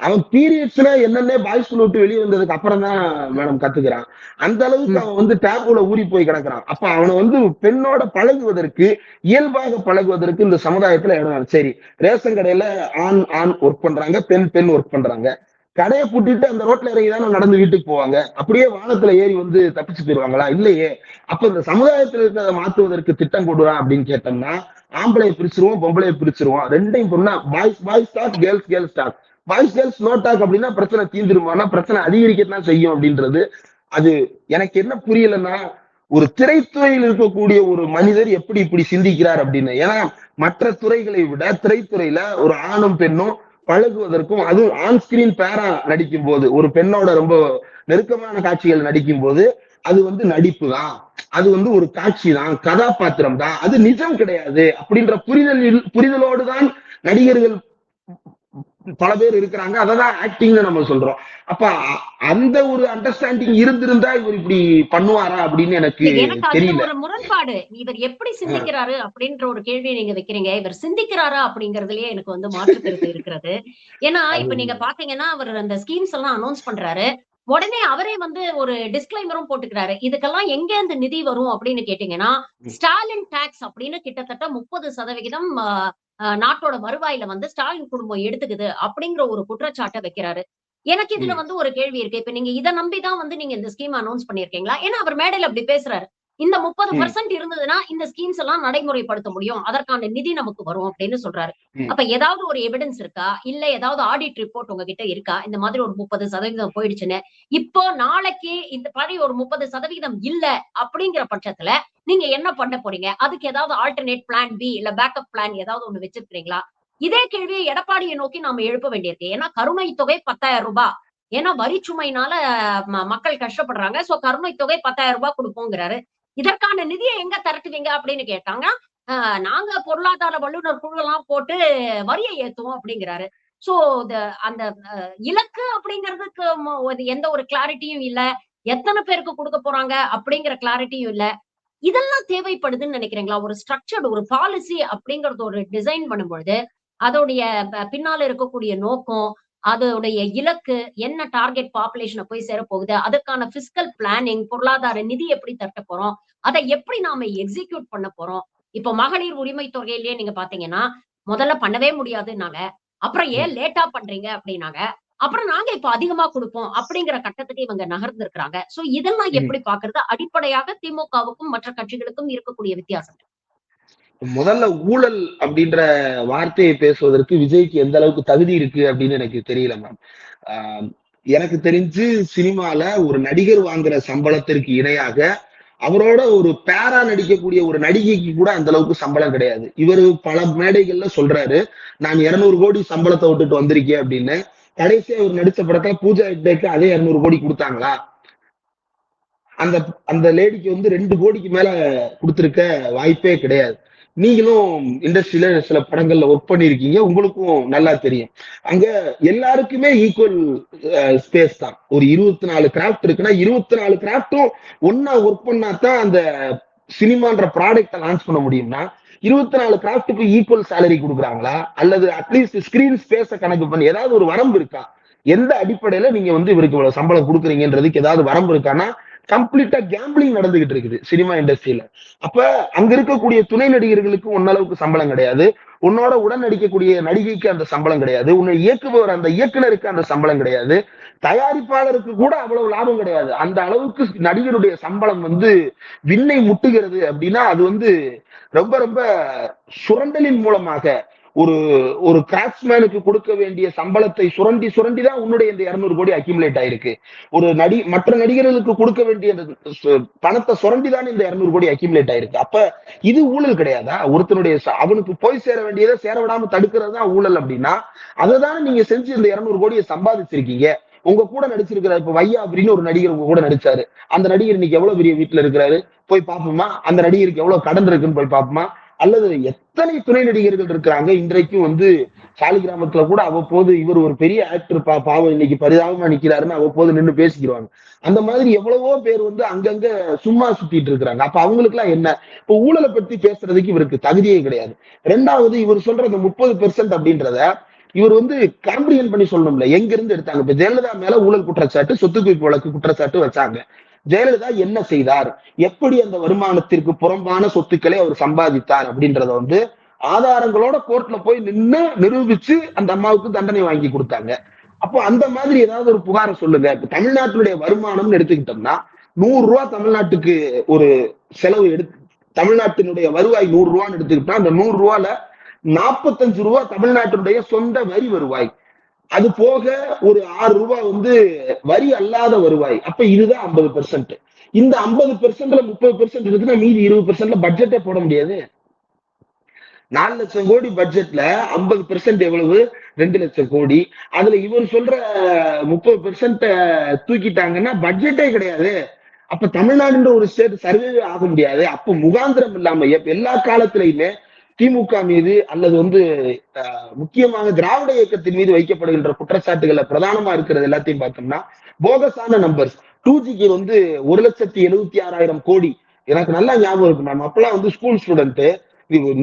Speaker 2: அவன் பீரியட்ஸ்ல என்னன்னே பாய் ஸ்கூல் விட்டு வெளியே வந்ததுக்கு அப்புறம் தான் மேடம் கத்துக்கிறான். அந்த அளவுக்கு அவன் டேபுல ஊறி போய் கிடக்குறான். அப்ப அவனை பெண்ணோட பழகுவதற்கு, இயல்பாக பழகுவதற்கு இந்த சமுதாயத்துல இடம். சரி, ரேஷன் கடையில ஆண் ஆண் ஒர்க் பண்றாங்க, பெண் பெண் ஒர்க் பண்றாங்க. கடையை பூட்டிட்டு அந்த ரோட்ல இறங்கி தானே நடந்து வீட்டுக்கு போவாங்க. அப்படியே வானத்துல ஏறி தப்பிச்சு போயிருவாங்களா? இல்லையே. அப்ப இந்த சமுதாயத்துல இருக்கிறத மாத்துவதற்கு திட்டம் கொடுறான் அப்படின்னு கேட்டோம்னா ஆம்பளையை பிரிச்சிருவோம், பொம்பளையை பிரிச்சிருவோம், ரெண்டையும் பொண்ணா boys boys talk, girls girls talk, boys girls no talk அப்படின்னா பிரச்சனை தீர்ந்துருமானா பிரச்சனை அதிகரிக்கத்தான் செய்யும் அப்படின்றது. அது எனக்கு என்ன புரியலன்னா, ஒரு திரைத்துறையில் இருக்கக்கூடிய ஒரு மனிதர் எப்படி இப்படி சிந்திக்கிறார் அப்படின்னு. ஏன்னா மற்ற துறைகளை விட திரைத்துறையில ஒரு ஆணும் பெண்ணும் பழகுவதற்கும், அதுவும் ஆன் ஸ்கிரீன் பேரா நடிக்கும் போது, ஒரு பெண்ணோட ரொம்ப நெருக்கமான காட்சிகள் நடிக்கும் போது அது நடிப்பு தான், அது ஒரு காட்சி தான், கதாபாத்திரம் தான், அது நிஜம் கிடையாது அப்படின்ற புரிதலோடு தான் நடிகர்கள் பல பேர் இருக்கிறாங்க. அததான் ஆக்டிங்னு நம்ம சொல்றோம். அப்ப அந்த ஒரு அண்டர்ஸ்டாண்டிங் இருந்திருந்தா இவர் இப்படி பண்ணுவாரா அப்படின்னு எனக்கு தெரியல.
Speaker 1: ஒரு முரண்பாடு. இவர் எப்படி சிந்திக்கிறாரு அப்படின்ற ஒரு கேள்வியை நீங்க வைக்கிறீங்க. இவர் சிந்திக்கிறாரா அப்படிங்கறதுலயே எனக்கு மாற்று கருத்து இருக்கிறது. ஏன்னா இப்ப நீங்க பாத்தீங்கன்னா அவர் அந்த ஸ்கீம்ஸ் எல்லாம் அனௌன்ஸ் பண்றாரு. உடனே அவரே ஒரு டிஸ்க்ளைமரும் போட்டுக்கிறாரு. இதுக்கெல்லாம் எங்க இருந்து நிதி வரும் அப்படின்னு கேட்டீங்கன்னா, ஸ்டாலின் டாக்ஸ் அப்படின்னு கிட்டத்தட்ட 30% நாட்டோட வருவாயில ஸ்டாலின் குடும்பம் எடுத்துக்குது அப்படிங்கிற ஒரு குற்றச்சாட்டை வைக்கிறாரு. எனக்கு இதுல ஒரு கேள்வி இருக்கு. இப்ப நீங்க இத நம்பிதான் நீங்க இந்த ஸ்கீம் அனௌன்ஸ் பண்ணிருக்கீங்களா? ஏன்னா அவர் மேடையில அப்படி பேசுறாரு. இந்த 30% இருந்ததுன்னா இந்த ஸ்கீம்ஸ் எல்லாம் நடைமுறைப்படுத்த முடியும், அதற்கான நிதி நமக்கு வரும் அப்படின்னு சொல்றாரு. அப்ப ஏதாவது ஒரு எவிடன்ஸ் இருக்கா? இல்ல ஏதாவது ஆடிட் ரிப்போர்ட் உங்ககிட்ட இருக்கா? இந்த மாதிரி ஒரு 30% போயிடுச்சுன்னு. இப்போ நாளைக்கு இந்த மாதிரி ஒரு 30% இல்ல அப்படிங்கிற பட்சத்துல நீங்க என்ன பண்ண போறீங்க? அதுக்கு ஏதாவது ஆல்டர்னேட் பிளான் பி இல்ல பேக்கப் பிளான் ஏதாவது ஒண்ணு வச்சிருக்கீங்களா? இதே கேள்வியை எடப்பாடியை நோக்கி நாம எழுப்ப வேண்டியிருக்கு. ஏன்னா கருணை தொகை 10,000 ரூபாய். ஏன்னா வரிச்சுமையினால மக்கள் கஷ்டப்படுறாங்க. சோ கருணை தொகை 10,000 ரூபாய் கொடுப்போங்கிறாரு. இதற்கான நிதியை எங்க திரட்டுவீங்க அப்படின்னு கேட்டாங்க. நாங்க பொருளாதார வல்லுநர் குழு எல்லாம் போட்டு வரியை ஏத்துவோம் அப்படிங்கிறாரு. சோ அந்த இலக்கு அப்படிங்கிறதுக்கு எந்த ஒரு கிளாரிட்டியும் இல்ல. எத்தனை பேருக்கு கொடுக்க போறாங்க அப்படிங்கிற கிளாரிட்டியும் இல்ல. இதெல்லாம் தேவைப்படுதுன்னு நினைக்கிறீங்களா? ஒரு ஸ்ட்ரக்சர்டு ஒரு பாலிசி அப்படிங்கறது ஒரு டிசைன் பண்ணும்பொழுது அதோடைய பின்னால இருக்கக்கூடிய நோக்கம், அதோடைய இலக்கு என்ன, டார்கெட் பாப்புலேஷனை போய் சேர போகுது, அதுக்கான பிஸ்கல் பிளானிங், பொருளாதார நிதி எப்படி தட்ட போறோம், அதை எப்படி நாம எக்ஸிக்யூட் பண்ண போறோம். இப்ப மகளிர் உரிமை தொகையிலேயே நீங்க பாத்தீங்கன்னா முதல்ல பண்ணவே முடியாதுன்னாங்க, அப்புறம் ஏன் லேட்டா பண்றீங்க அப்படின்னாங்க, அப்புறம் நாங்க இப்ப அதிகமா கொடுப்போம் அப்படிங்கிற கட்டத்துக்கு இவங்க நகர்ந்திருக்கிறாங்க. சோ இதெல்லாம் எப்படி பாக்குறது? அடிப்படையாக திமுகவுக்கும் மற்ற கட்சிகளுக்கும் இருக்கக்கூடிய வித்தியாசம்.
Speaker 2: முதல்ல ஊழல் அப்படின்ற வார்த்தையை பேசுவதற்கு விஜய்க்கு எந்த அளவுக்கு தகுதி இருக்கு அப்படின்னு எனக்கு தெரியல மேம். எனக்கு தெரிஞ்சு சினிமால ஒரு நடிகர் வாங்குற சம்பளத்திற்கு இணையாக அவரோட ஒரு பேரா நடிக்கக்கூடிய ஒரு நடிகைக்கு கூட அந்த அளவுக்கு சம்பளம் கிடையாது. இவரு பல மேடைகள்ல சொல்றாரு, நான் 200 கோடி சம்பளத்தை விட்டுட்டு வந்திருக்கேன் அப்படின்னு. கடைசியா இவர் நடிச்ச படத்துல பூஜா ஹெக்டேக்கு அதே 200 கோடி கொடுத்தாங்களா? அந்த அந்த லேடிக்கு வந்து 2 கோடிக்கு மேல கொடுத்திருக்க வாய்ப்பே கிடையாது. நீங்களும் இண்டஸ்ட்ரியில சில படங்கள்ல ஒர்க் பண்ணிருக்கீங்க, உங்களுக்கும் நல்லா தெரியும். அங்க எல்லாருக்குமே ஈக்குவல் ஸ்பேஸ் தான். ஒரு 24 கிராஃப்ட் இருக்குன்னா 24 கிராஃப்டும் ஒன்னா ஒர்க் பண்ணாதான் அந்த சினிமான்ற ப்ராடக்ட லான்ச் பண்ண முடியும்னா 24 கிராஃப்ட்டுக்கு ஈக்குவல் சேலரி கொடுக்குறாங்களா, அல்லது அட்லீஸ்ட் ஸ்கிரீன் ஸ்பேஸ கணக்கு பண்ணி ஏதாவது ஒரு வரம்பு இருக்கா? எந்த அடிப்படையில நீங்க வந்து இவருக்கு இவ்வளவு சம்பளம் கொடுக்குறீங்கன்றதுக்கு ஏதாவது வரம்பு இருக்கான்னா கம்ப்ளீட்டா கேம்பிளிங் நடந்துகிட்டு இருக்குது சினிமா இண்டஸ்ட்ரியில. அப்ப அங்க இருக்கக்கூடிய துணை நடிகர்களுக்கு ஒன்னளவுக்கு சம்பளம் கிடையாது, உன்னோட உடன் நடிக்கக்கூடிய நடிகைக்கு அந்த சம்பளம் கிடையாது, உன்னை இயக்குபவர் அந்த இயக்குனருக்கு அந்த சம்பளம் கிடையாது, தயாரிப்பாளருக்கு கூட அவ்வளவு லாபம் கிடையாது. அந்த அளவுக்கு நடிகருடைய சம்பளம் வந்து விண்ணை முட்டுகிறது அப்படின்னா அது வந்து ரொம்ப ரொம்ப சுரண்டலின் மூலமாக ஒரு ஒரு கிராஃப்ட்ஸ்மேனுக்கு கொடுக்க வேண்டிய சம்பளத்தை சுரண்டி சுரண்டி தான் உன்னுடைய இந்த 200 கோடி அக்யூமுலேட் ஆயிருக்கு. ஒரு மற்ற நடிகர்களுக்கு கொடுக்க வேண்டிய பணத்தை சுரண்டி தான் இந்த 200 கோடி அக்யூமுலேட் ஆயிருக்கு. அப்ப இது ஊழல் கிடையாதா? ஒருத்தனுடைய அவனுக்கு போய் சேர வேண்டியதை சேர விடாம தடுக்கிறது தான் ஊழல் அப்படின்னா அதை தானே நீங்க செஞ்சு இந்த 200 கோடியை சம்பாதிச்சிருக்கீங்க. உங்க கூட நடிச்சிருக்கிற இப்ப வையா அப்படின்னு ஒரு நடிகர் உங்க கூட நடிச்சாரு. அந்த நடிகர் இன்னைக்கு எவ்வளவு பெரிய வீட்டுல இருக்கிறாரு போய் பார்ப்போமா? அந்த நடிகருக்கு எவ்வளவு கடன் இருக்குன்னு போய் பார்ப்போமா? அல்லது எத்தனை துணை நடிகர்கள் இருக்கிறாங்க இன்றைக்கும் வந்து சாலிகிராமத்துல கூட அவ்வப்போது இவர் ஒரு பெரிய ஆக்டர் பாவம் இன்னைக்கு பரிதாபமா நிக்கிறாருன்னு அவ்வப்போது நின்று பேசிக்கிறாங்க. அந்த மாதிரி எவ்வளவோ பேர் வந்து அங்கங்க சும்மா சுத்திட்டு இருக்கிறாங்க. அப்ப அவங்களுக்கு எல்லாம் என்ன? இப்ப ஊழலை பத்தி பேசுறதுக்கு இவருக்கு தகுதியே கிடையாது. ரெண்டாவது இவர் சொல்ற இந்த 30% அப்படின்றத இவர் வந்து காம்ப்ரிஹெண்ட் பண்ணி சொல்லணும்ல, எங்க இருந்து எடுத்தாங்க? இப்ப ஜெயலலிதா மேல ஊழல் குற்றச்சாட்டு, சொத்து குவிப்பு வழக்கு குற்றச்சாட்டு வச்சாங்க. ஜெயலலிதா என்ன செய்தார், எப்படி அந்த வருமானத்திற்கு புறம்பான சொத்துக்களை அவர் சம்பாதித்தார் அப்படின்றத வந்து ஆதாரங்களோட கோர்ட்ல போய் நின்று நிரூபிச்சு அந்த அம்மாவுக்கு தண்டனை வாங்கி கொடுத்தாங்க. அப்போ அந்த மாதிரி ஏதாவது ஒரு புகாரை சொல்லுங்க. இப்ப தமிழ்நாட்டினுடைய வருமானம்னு எடுத்துக்கிட்டோம்னா 100 ரூபாய் தமிழ்நாட்டுக்கு ஒரு செலவு எடுத்து, தமிழ்நாட்டினுடைய வருவாய் 100 ரூபான்னு எடுத்துக்கிட்டா அந்த 100 ரூபால 45 ரூபாய் தமிழ்நாட்டினுடைய சொந்த வரி வருவாய். அது போக ஒரு 6 ரூபாய் வந்து வரி அல்லாத வருவாய். அப்ப இதுதான் 50%. இந்த 50%ல 30% இருக்குன்னா மீதி 20%ல பட்ஜெட்டே போட முடியாது. 4 லட்சம் கோடி பட்ஜெட்ல 50% எவ்வளவு? 2 லட்சம் கோடி. அதுல இவர் சொல்ற 30% தூக்கிட்டாங்கன்னா பட்ஜெட்டே கிடையாது. அப்ப தமிழ்நாடுன்ற ஒரு ஸ்டேட் சர்வே ஆக முடியாது. அப்ப முகாந்திரம் இல்லாம எல்லா காலத்திலையுமே திமுக மீது அல்லது வந்து முக்கியமாக திராவிட இயக்கத்தின் மீது வைக்கப்படுகின்ற குற்றச்சாட்டுகள்ல பிரதானமா இருக்கிறது எல்லாத்தையும் பார்த்தோம்னா போகஸான நம்பர்ஸ். 2Gக்கு வந்து 1,76,000 கோடி. எனக்கு நல்லா ஞாபகம் இருக்கு மேம். அப்பெல்லாம் வந்து ஸ்கூல் ஸ்டூடெண்ட்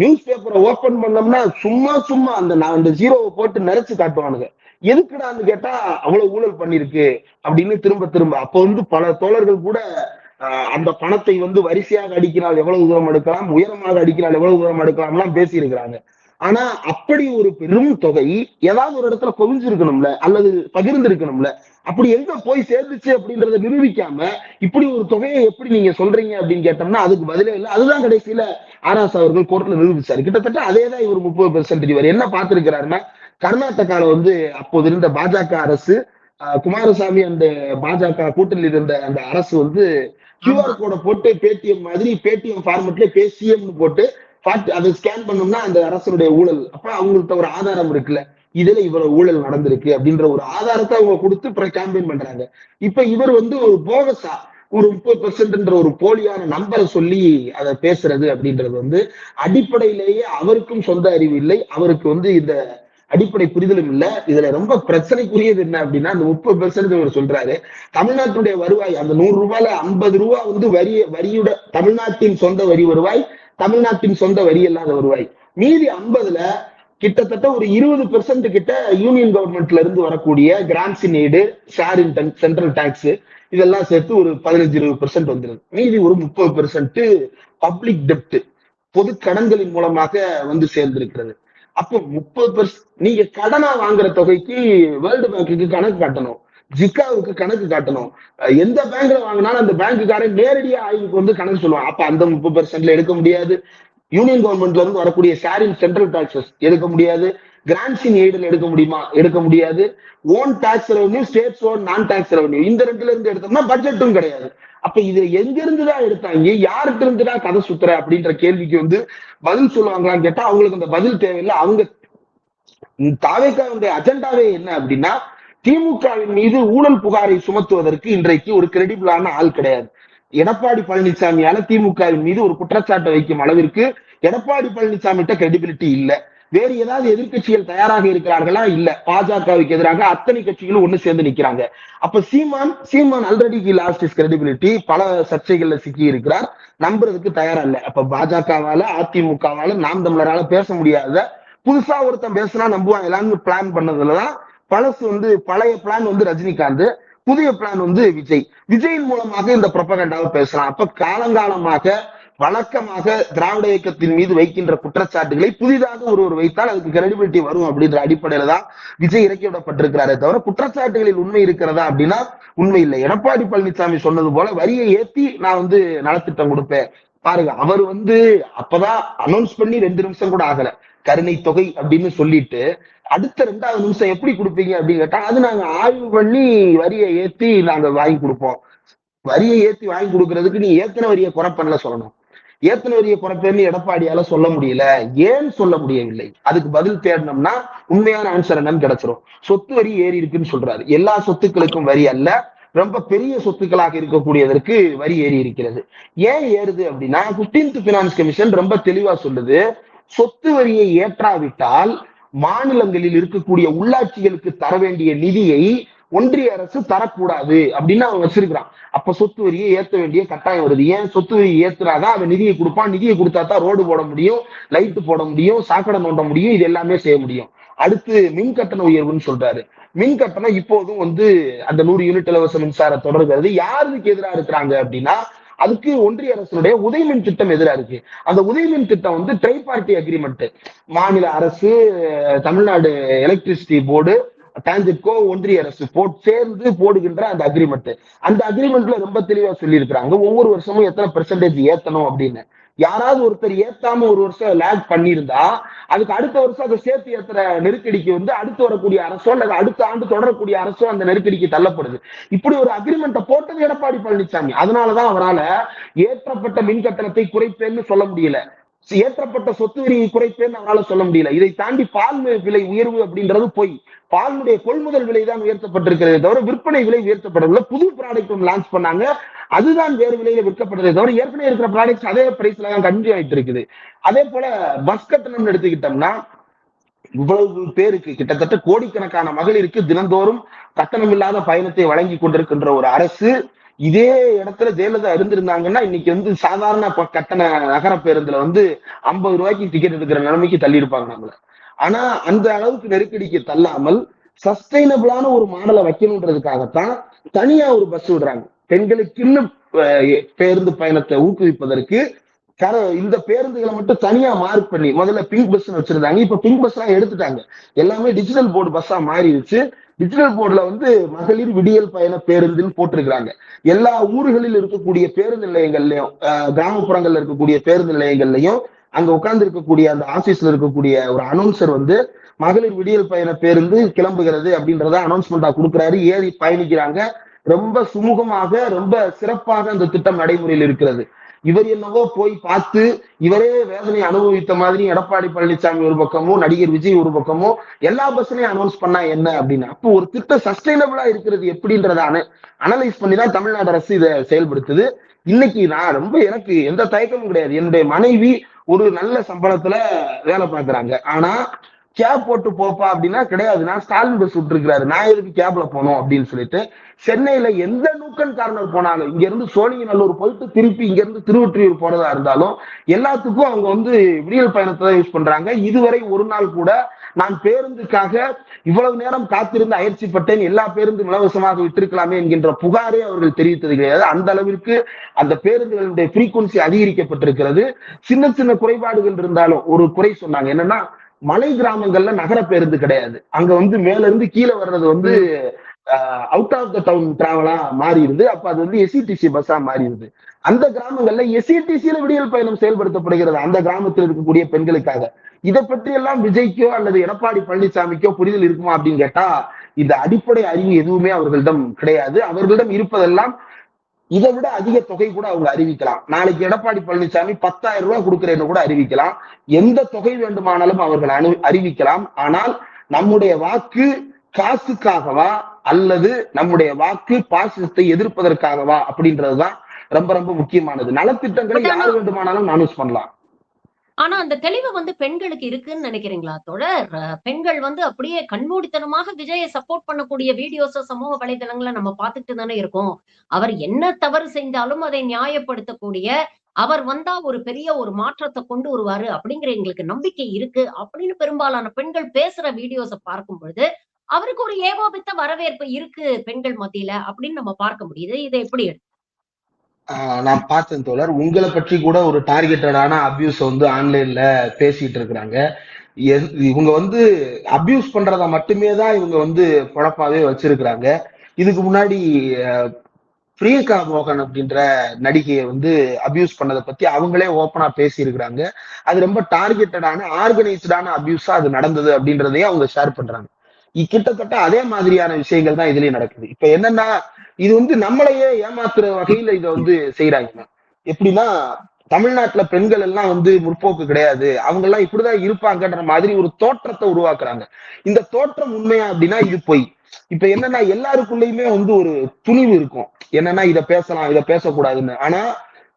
Speaker 2: நியூஸ் பேப்பரை ஓபன் பண்ணோம்னா சும்மா சும்மா அந்த ஜீரோவை போட்டு நிறைச்சு காட்டுவானுங்க. எதுக்குடான்னு கேட்டா அவ்வளவு ஊழல் பண்ணிருக்கு அப்படின்னு திரும்ப திரும்ப. அப்ப வந்து பல தோழர்கள் கூட அந்த பணத்தை வந்து வரிசையாக அடிக்கிறாள் எவ்வளவு தூரம் எடுக்கலாம், உயரமாக அடிக்கிறாள் எவ்வளவு தூரம் எடுக்கலாம்லாம் பேசி இருக்கிறாங்க. ஆனா அப்படி ஒரு பெரும் தொகை ஏதாவது ஒரு இடத்துல குவிஞ்சிருக்கணும்ல, அல்லது பகிர்ந்து இருக்கணும்ல. அப்படி எங்க போய் சேர்ந்துச்சு அப்படின்றத நிரூபிக்காம இப்படி ஒரு தொகையை எப்படி நீங்க சொல்றீங்க அப்படின்னு கேட்டோம்னா அதுக்கு பதிலே இல்லை. அதுதான் கடைசியில ஆர்எஸ் அவர்கள் கோர்ட்ல நிரூபிச்சாரு. கிட்டத்தட்ட அதேதான் இவர் 30% இவர் என்ன பார்த்திருக்கிறாருன்னா, கர்நாடகால வந்து அப்போது இருந்த பாஜக அரசு, குமாரசாமி அந்த பாஜக கூட்டணியில் இருந்த அந்த அரசு வந்து கியூஆர் கோட போட்டு பேடிஎம் மாதிரி பேடிஎம் ஃபார்மெட்ல பேசிஎம்னு போட்டு அதை ஸ்கேன் பண்ணோம்னா அந்த அரசனுடைய ஊழல். அப்ப அவங்கள்ட்ட ஒரு ஆதாரம் இருக்குல்ல, இதுல இவ்வளவு ஊழல் நடந்திருக்கு அப்படின்ற ஒரு ஆதாரத்தை அவங்க கொடுத்து கேம்பெயின் பண்றாங்க. இப்ப இவர் வந்து ஒரு போகஸா ஒரு 30% ஒரு போலியான நம்பரை சொல்லி அதை பேசுறது அப்படின்றது வந்து அடிப்படையிலேயே அவருக்கும் சொந்த அறிவு இல்லை, அவருக்கு வந்து இந்த அடிப்படை புரிதலும் இல்ல. இதுல ரொம்ப பிரச்சனைக்குரியது என்ன அப்படின்னா அந்த 30% இவர் சொல்றாரு. தமிழ்நாட்டுடைய வருவாய் அந்த 100 ரூபாயில 50 ரூபாய் வந்து வரியோட தமிழ்நாட்டின் சொந்த வரி வருவாய், தமிழ்நாட்டின் சொந்த வரி இல்லாத வருவாய். மீதி 50ல கிட்டத்தட்ட ஒரு 20% கிட்ட யூனியன் கவர்மெண்ட்ல இருந்து வரக்கூடிய grants in aid, share in central tax இதெல்லாம் சேர்த்து ஒரு 15-20% வந்துருது. மீதி ஒரு 30% பப்ளிக் டெப்ட், பொது கடன்களின் மூலமாக வந்து சேர்ந்திருக்கிறது. அப்போ 30% நீங்க கடனா வாங்குற தொகைக்கு வேர்ல்டு பேங்குக்கு கணக்கு காட்டணும், ஜிக்காவுக்கு கணக்கு காட்டணும். எந்த பேங்க்ல வாங்கினாலும் அந்த பேங்குக்காரன் நேரடியா ஆய்வுக்கு வந்து கணக்கு சொல்லுவான். அப்ப அந்த 30%ல எடுக்க முடியாது. யூனியன் கவர்மெண்ட்ல இருந்து வரக்கூடிய ஷேரிங் சென்ட்ரல் டாக்ஸஸ் எடுக்க முடியாது. கிராண்ட்ஸ் இன் எய்டுல எடுக்க முடியுமா? எடுக்க முடியாது. Own tax revenue, states own non tax revenue, இந்த 2ல இருந்து எடுத்தோம்னா பட்ஜெட்டும் கிடையாது. அப்ப இது எங்க இருந்துதான் எடுத்தாங்க, யாருக்கு இருந்துதான் கதை சுத்துற அப்படின்ற கேள்விக்கு வந்து பதில் சொல்லுவாங்களான்னு கேட்டா அவங்களுக்கு அந்த பதில் தேவையில்லை. அவங்க தாவேக்காவுடைய அஜெண்டாவே என்ன அப்படின்னா திமுகவின் மீது ஊழல் புகாரை சுமத்துவதற்கு இன்றைக்கு ஒரு கிரெடிபிளான ஆள் கிடையாது. எடப்பாடி பழனிசாமியால திமுகவின் மீது ஒரு குற்றச்சாட்டை வைக்கும் அளவிற்கு எடப்பாடி பழனிசாமிகிட்ட கிரெடிபிலிட்டி இல்ல. வேறு ஏதாவது எதிர்க்கட்சிகள் தயாராக இருக்கிறார்களா? இல்ல. பாஜகவுக்கு எதிராக அத்தனை கட்சிகளும் ஒண்ணு சேர்ந்து நிக்கிறாங்க. அப்ப சீமான் ஆல்ரெடி லாஸ்ட் இஸ் கிரெடிபிலிட்டி. பல சர்ச்சைகள்ல சிக்கி இருக்கிறார், நம்புறதுக்கு தயாரா இல்ல. அப்ப பாஜகவால, அதிமுகவால, நாம் தமிழரால பேச முடியாத புதுசா ஒருத்தன் பேசினா நம்புவாங்க எல்லாரும் பிளான் பண்ணதுலதான் பழைய பிளான் ரஜினிகாந்த், புதிய பிளான் விஜயின் மூலமாக இந்த ப்ரொபகண்டாவை பேசலாம். அப்ப காலங்காலமாக வழக்கமாக திராவிட இயக்கத்தின் மீது வைக்கின்ற குற்றச்சாட்டுகளை புதிதாக ஒருவர் வைத்தால் அதுக்கு கிரெடிபிலிட்டி வரும் அப்படின்ற அடிப்படையில தான் விஜய் இறக்கி விடப்பட்டிருக்கிறாரே தவிர குற்றச்சாட்டுகளில் உண்மை இருக்கிறதா அப்படின்னா உண்மை இல்லை. எடப்பாடி பழனிசாமி சொன்னது போல வரியை ஏத்தி நான் நலத்திட்டம் கொடுப்பேன் பாருங்க. அவர் அப்பதான் அனௌன்ஸ் பண்ணி 2 நிமிஷம் கூட ஆகல, கருணை தொகை அப்படின்னு சொல்லிட்டு அடுத்த 2வது நிமிஷம் எப்படி கொடுப்பீங்க அப்படின்னு கேட்டா, அது நாங்க ஆய்வு பண்ணி வரியை ஏத்தி நாங்க வாங்கி கொடுப்போம். வரியை ஏத்தி வாங்கி கொடுக்கறதுக்கு நீ ஏத்தனை வரியை குறைப்பண்ணல சொல்லணும். ஏத்தனை வரியை குறைப்பேன்னு எடப்பாடியால சொல்ல முடியல. ஏன் சொல்ல முடியவில்லை? அதுக்கு பதில் தேடணும்னா உண்மையான ஆன்சர் என்னன்னு கிடைச்சிரும். சொத்து வரி ஏறி இருக்குன்னு சொல்றாரு. எல்லா சொத்துக்களுக்கும் வரி அல்ல, ரொம்ப பெரிய சொத்துக்களாக இருக்கக்கூடியதற்கு வரி ஏறி இருக்கிறது. ஏன் ஏறுது அப்படின்னா 15th பினான்ஸ் கமிஷன் ரொம்ப தெளிவா சொல்லுது, சொத்து வரியை ஏற்றாவிட்டால் மாநிலங்களில் இருக்கக்கூடிய உள்ளாட்சிகளுக்கு தர வேண்டிய நிதியை ஒன்றிய அரசு தரக்கூடாது அப்படின்னு அவன் வச்சிருக்கிறான். அப்ப சொத்து வரியை ஏற்ற வேண்டிய கட்டாயம் வருது. ஏன்? சொத்து வரியை ஏத்துறாதான் அவன் நிதியை கொடுப்பான். நிதியை கொடுத்தா தான் ரோடு போட முடியும், லைட்டு போட முடியும், சாக்கடை நோண்ட முடியும், இது எல்லாமே செய்ய முடியும். அடுத்து மின் கட்டண உயர்வுன்னு சொல்றாரு. மின் கட்டணம் இப்போதும் அந்த 100 யூனிட் இலவச மின்சார தொடர்கிறது யாருக்கு எதிராக இருக்கிறாங்க அப்படின்னா அதுக்கு ஒன்றிய அரசுடைய உதயமின் திட்டம் எதிராக இருக்கு. அந்த உதயமின் திட்டம் ட்ரை பார்ட்டி அக்ரிமெண்ட், மாநில அரசு, தமிழ்நாடு எலக்ட்ரிசிட்டி போர்டு, டான்ஜெட்கோ, ஒன்றிய அரசு சேர்ந்து போடுகின்ற அந்த அக்ரிமெண்ட்ல ரொம்ப தெளிவா சொல்லி இருக்கிறாங்க ஒவ்வொரு வருஷமும் எத்தனை பெர்சன்டேஜ் ஏத்தணும் அப்படின்னு. யாராவது ஒருத்தர் ஏத்தாம ஒரு வருஷம் லேக் பண்ணியிருந்தா அதுக்கு அடுத்த வருஷம் அதை சேர்த்து ஏத்துற நெருக்கடிக்கு அடுத்து வரக்கூடிய அரசோ அல்லது அடுத்த ஆண்டு தொடரக்கூடிய அரசோ அந்த நெருக்கடிக்கு தள்ளப்படுது. இப்படி ஒரு அக்ரிமெண்ட்டை போட்டது எடப்பாடி பழனிசாமி. அதனாலதான் அவரால் ஏற்றப்பட்ட மின் கட்டணத்தை குறைப்பேன்னு சொல்ல முடியல, ஏற்றப்பட்ட சொத்து வரியை குறைப்பேன்னு அவரால் சொல்ல முடியல. இதை தாண்டி பால் விலை உயர்வு அப்படின்றது போய் பாலுடைய கொள்முதல் விலை தான் உயர்த்தப்பட்டிருக்கிறதே தவிர விற்பனை விலை உயர்த்தப்படவில்லை. புது ப்ராடக்ட் லான்ச் பண்ணாங்க, அதுதான் வேறு விலையில விற்கப்பட்டதே தவிர ஏற்கனவே இருக்கிற ப்ராடக்ட்ஸ் அதே பிரைஸ்ல தான் கண்டினியூ ஆயிட்டு இருக்குது. அதே போல பஸ் கட்டணம் எடுத்துக்கிட்டோம்னா இவ்வளவு பேருக்கு கிட்டத்தட்ட கோடிக்கணக்கான மகளிருக்கு தினந்தோறும் கட்டணம் இல்லாத பயணத்தை வழங்கி கொண்டிருக்கின்ற ஒரு அரசு இதே இடத்துல ஜெயலலிதா இருந்திருந்தாங்கன்னா இன்னைக்கு சாதாரண கட்டண நகர பேருந்துல 50 ரூபாய்க்கு டிக்கெட் எடுக்கிற நிலைமைக்கு தள்ளி இருப்பாங்க நம்மள. ஆனா அந்த அளவுக்கு நெருக்கடிக்கு தள்ளாமல் சஸ்டைனபிளான ஒரு மாடலை வைக்கணுன்றதுக்காகத்தான் தனியா ஒரு பஸ் விடுறாங்க. பெண்களுக்குன்னு பேருந்து பயணத்தை ஊக்குவிப்பதற்கு இந்த பேருந்துகளை மட்டும் தனியா மார்க் பண்ணி முதல்ல பிங்க் பஸ் வச்சிருந்தாங்க. இப்ப பிங்க் பஸ் எல்லாம் எடுத்துட்டாங்க, எல்லாமே டிஜிட்டல் போர்டு பஸ்ஸா மாறிடுச்சு. டிஜிட்டல் போர்டுல மகளிர் விடியல் பயண பேருந்துன்னு போட்டிருக்கிறாங்க. எல்லா ஊர்களில் இருக்கக்கூடிய பேருந்து நிலையங்கள்லயும் கிராமப்புறங்கள்ல இருக்கக்கூடிய பேருந்து நிலையங்கள்லயும் அங்க உட்கார்ந்து இருக்கக்கூடிய அந்த ஆபீஸ்ல இருக்கக்கூடிய ஒரு அனௌன்சர் மகளிர் விடியல் பயண பேருந்து கிளம்புகிறது அப்படின்றத அனௌன்ஸ்மெண்டா கொடுக்குறாரு. ஏறி பயணிக்கிறாங்க. ரொம்ப சுமூகமாக ரொம்ப சிறப்பாக அந்த திட்டம் நடைமுறையில் இருக்கிறது. இவர் என்னவோ போய் பார்த்து இவரே வேதனை அனுபவித்த மாதிரி எடப்பாடி பழனிசாமி ஒரு பக்கமோ நடிகர் விஜய் ஒரு பக்கமோ எல்லா பஸ்ஸையும் அனௌன்ஸ் பண்ணா என்ன அப்படின்னு. அப்போ ஒரு திட்டம் சஸ்டைனபிளா இருக்கிறது எப்படின்றத அனலைஸ் பண்ணிதான் தமிழ்நாடு அரசு இதை செயல்படுத்துது. இன்னைக்கு நான் எனக்கு எந்த தயக்கமும் கிடையாது. என்னுடைய மனைவி ஒரு நல்ல சம்பளத்துல வேலை பார்க்கறாங்க. ஆனா கேப் போட்டு போப்பா அப்படின்னா கிடையாது, நான் ஸ்டாலின் பஸ் விட்டுருக்கிறாரு, நான் எதுக்கு கேப்ல போனோம் அப்படின்னு சொல்லிட்டு சென்னையில எந்த நூக்கன் கார்னர் போனாலும் இங்க இருந்து சோழிங்கநல்லூர் போயிட்டு திருப்பி இங்க இருந்து திருவொற்றியூர் போறதா இருந்தாலும் எல்லாத்துக்கும் அவங்க விடியல் பயணத்தை தான் யூஸ் பண்றாங்க. இதுவரை ஒரு நாள் கூட நான் பேருந்துக்காக இவ்வளவு நேரம் காத்திருந்து அயற்சிப்பட்டேன், எல்லா பேருந்தும் இலவசமாக விட்டிருக்கலாமே என்கின்ற புகாரே அவர்கள் தெரிவித்தது கிடையாது. அந்த அளவிற்கு அந்த பேருந்துகளுடைய ஃப்ரீக்வன்சி அதிகரிக்கப்பட்டிருக்கிறது. சின்ன சின்ன குறைபாடுகள் இருந்தாலும் ஒரு குறை சொன்னாங்க, என்னன்னா மலை கிராமங்கள்ல நகர பேருந்து கிடையாது. அங்க மேல இருந்து கீழே வர்றது அவுட் ஆஃப் த டவுன் டிராவலா மாறிடுது. அப்ப அது எஸ்இடிசி பஸ்ஸா மாறிடுது. அந்த கிராமங்கள்ல எஸ்இடிசியில விடியல் பயணம் செயல்படுத்தப்படுகிறது அந்த கிராமத்தில் இருக்கக்கூடிய பெண்களுக்காக. இதை பற்றி எல்லாம் விஜய்க்கோ அல்லது எடப்பாடி பழனிசாமிக்கோ புரிதல் இருக்குமா அப்படின்னு கேட்டா இந்த அடிப்படை அறிவு எதுவுமே அவர்களிடம் கிடையாது. அவர்களிடம் இருப்பதெல்லாம் இதை விட அதிக தொகை கூட அவங்க அறிவிக்கலாம். நாளைக்கு எடப்பாடி பழனிசாமி 10,000 ரூபாய் கொடுக்கிறேன்னு கூட அறிவிக்கலாம். எந்த தொகை வேண்டுமானாலும் அவர்கள் அறிவிக்கலாம். ஆனால் நம்முடைய வாக்கு காசுக்காகவா அல்லது நம்முடைய வாக்கு பாசிசத்தை எதிர்ப்பதற்காகவா அப்படின்றதுதான் ரொம்ப ரொம்ப முக்கியமானது. நலத்திட்டங்களை
Speaker 1: பட் ஆனா
Speaker 2: யார் வேண்டுமானாலும் அனௌன்ஸ் பண்ணலாம்.
Speaker 1: ஆனா அந்த தெளிவு பெண்களுக்கு இருக்குன்னு நினைக்கிறீங்களா தோழர்? பெண்கள் அப்படியே கண்மூடித்தனமாக விஜய சப்போர்ட் பண்ணக்கூடிய வீடியோஸ சமூக வலைதளங்கள்ல நம்ம பார்த்துட்டு தானே இருக்கோம். அவர் என்ன தவறு செஞ்சாலும் அதை நியாயப்படுத்தக்கூடிய, அவர் வந்தா ஒரு பெரிய ஒரு மாற்றத்த கொண்டு வருவாரு அப்படிங்கிற எங்களுக்கு நம்பிக்கை இருக்கு அப்படின்னு பெரும்பாலான பெண்கள் பேசுற வீடியோஸ பார்க்கும் பொழுது, அவருக்கு ஒரு ஏகோபித்த வரவேற்பு இருக்கு பெண்கள் மத்தியில அப்படின்னு நம்ம பார்க்க முடியுது. இத எப்படி
Speaker 2: நான் பார்த்தேன் தோழர். உங்கள பற்றி கூட ஒரு டார்கெட்டடான அபியூஸ வந்து ஆன்லைன்ல பேசிட்டு இருக்கிறாங்க. இவங்க வந்து அபியூஸ் பண்றத மட்டுமே தான் இவங்க வந்து பொழப்பாவே வச்சிருக்கிறாங்க. இதுக்கு முன்னாடி அஹ், பிரியங்கா மோகன் அப்படின்ற நடிகையை வந்து அபியூஸ் பண்ணதை பத்தி அவங்களே ஓப்பனா பேசி இருக்கிறாங்க. அது ரொம்ப டார்கெட்டடான ஆர்கனைஸ்டான அபியூஸா அது நடந்தது அப்படின்றதையும் அவங்க ஷேர் பண்றாங்க. கிட்டத்தட்ட அதே மாதிரியான விஷயங்கள் தான் இதுலயும் நடக்குது. இப்ப என்னன்னா, இது வந்து நம்மளையே ஏமாத்துற வகையில இதை வந்து செய்யறாங்க. எப்படின்னா, தமிழ்நாட்டுல பெண்கள் எல்லாம் வந்து முற்போக்கு கிடையாது, அவங்க எல்லாம் இப்படிதான் இருப்பாங்கன்ற மாதிரி ஒரு தோற்றத்தை உருவாக்குறாங்க. இந்த தோற்றம் உண்மையா அப்படின்னா இது பொய். இப்ப என்னன்னா, எல்லாருக்குள்ளயுமே வந்து ஒரு துணிவு இருக்கும். என்னன்னா, இதை பேசலாம் இதை பேசக்கூடாதுன்னு. ஆனா